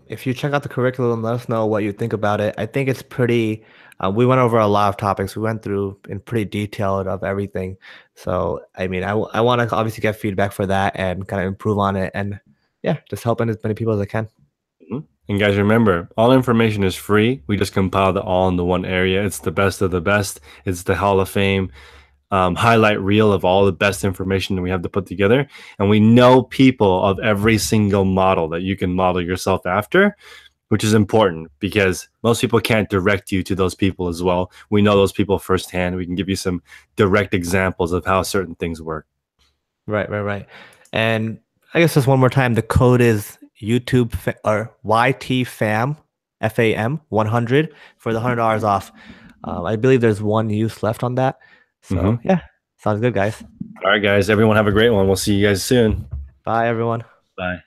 if you check out the curriculum, let us know what you think about it. I think it's pretty. We went over a lot of topics. We went through in pretty detailed of everything. So, I mean, I want to obviously get feedback for that and kind of improve on it, and yeah, just helping as many people as I can. Mhm. And guys, remember, all information is free. We just compiled it all into one area. It's the best of the best. It's the Hall of Fame highlight reel of all the best information that we have to put together. And we know people of every single model that you can model yourself after, which is important because most people can't direct you to those people as well. We know those people firsthand. We can give you some direct examples of how certain things work. Right, right, right. And I guess just one more time, the code is or YTFAM, FAM 100 for the $100 off. I believe there's one use left on that. So Mhm. yeah, sounds good, guys. All right, guys. Everyone have a great one. We'll see you guys soon. Bye, everyone. Bye.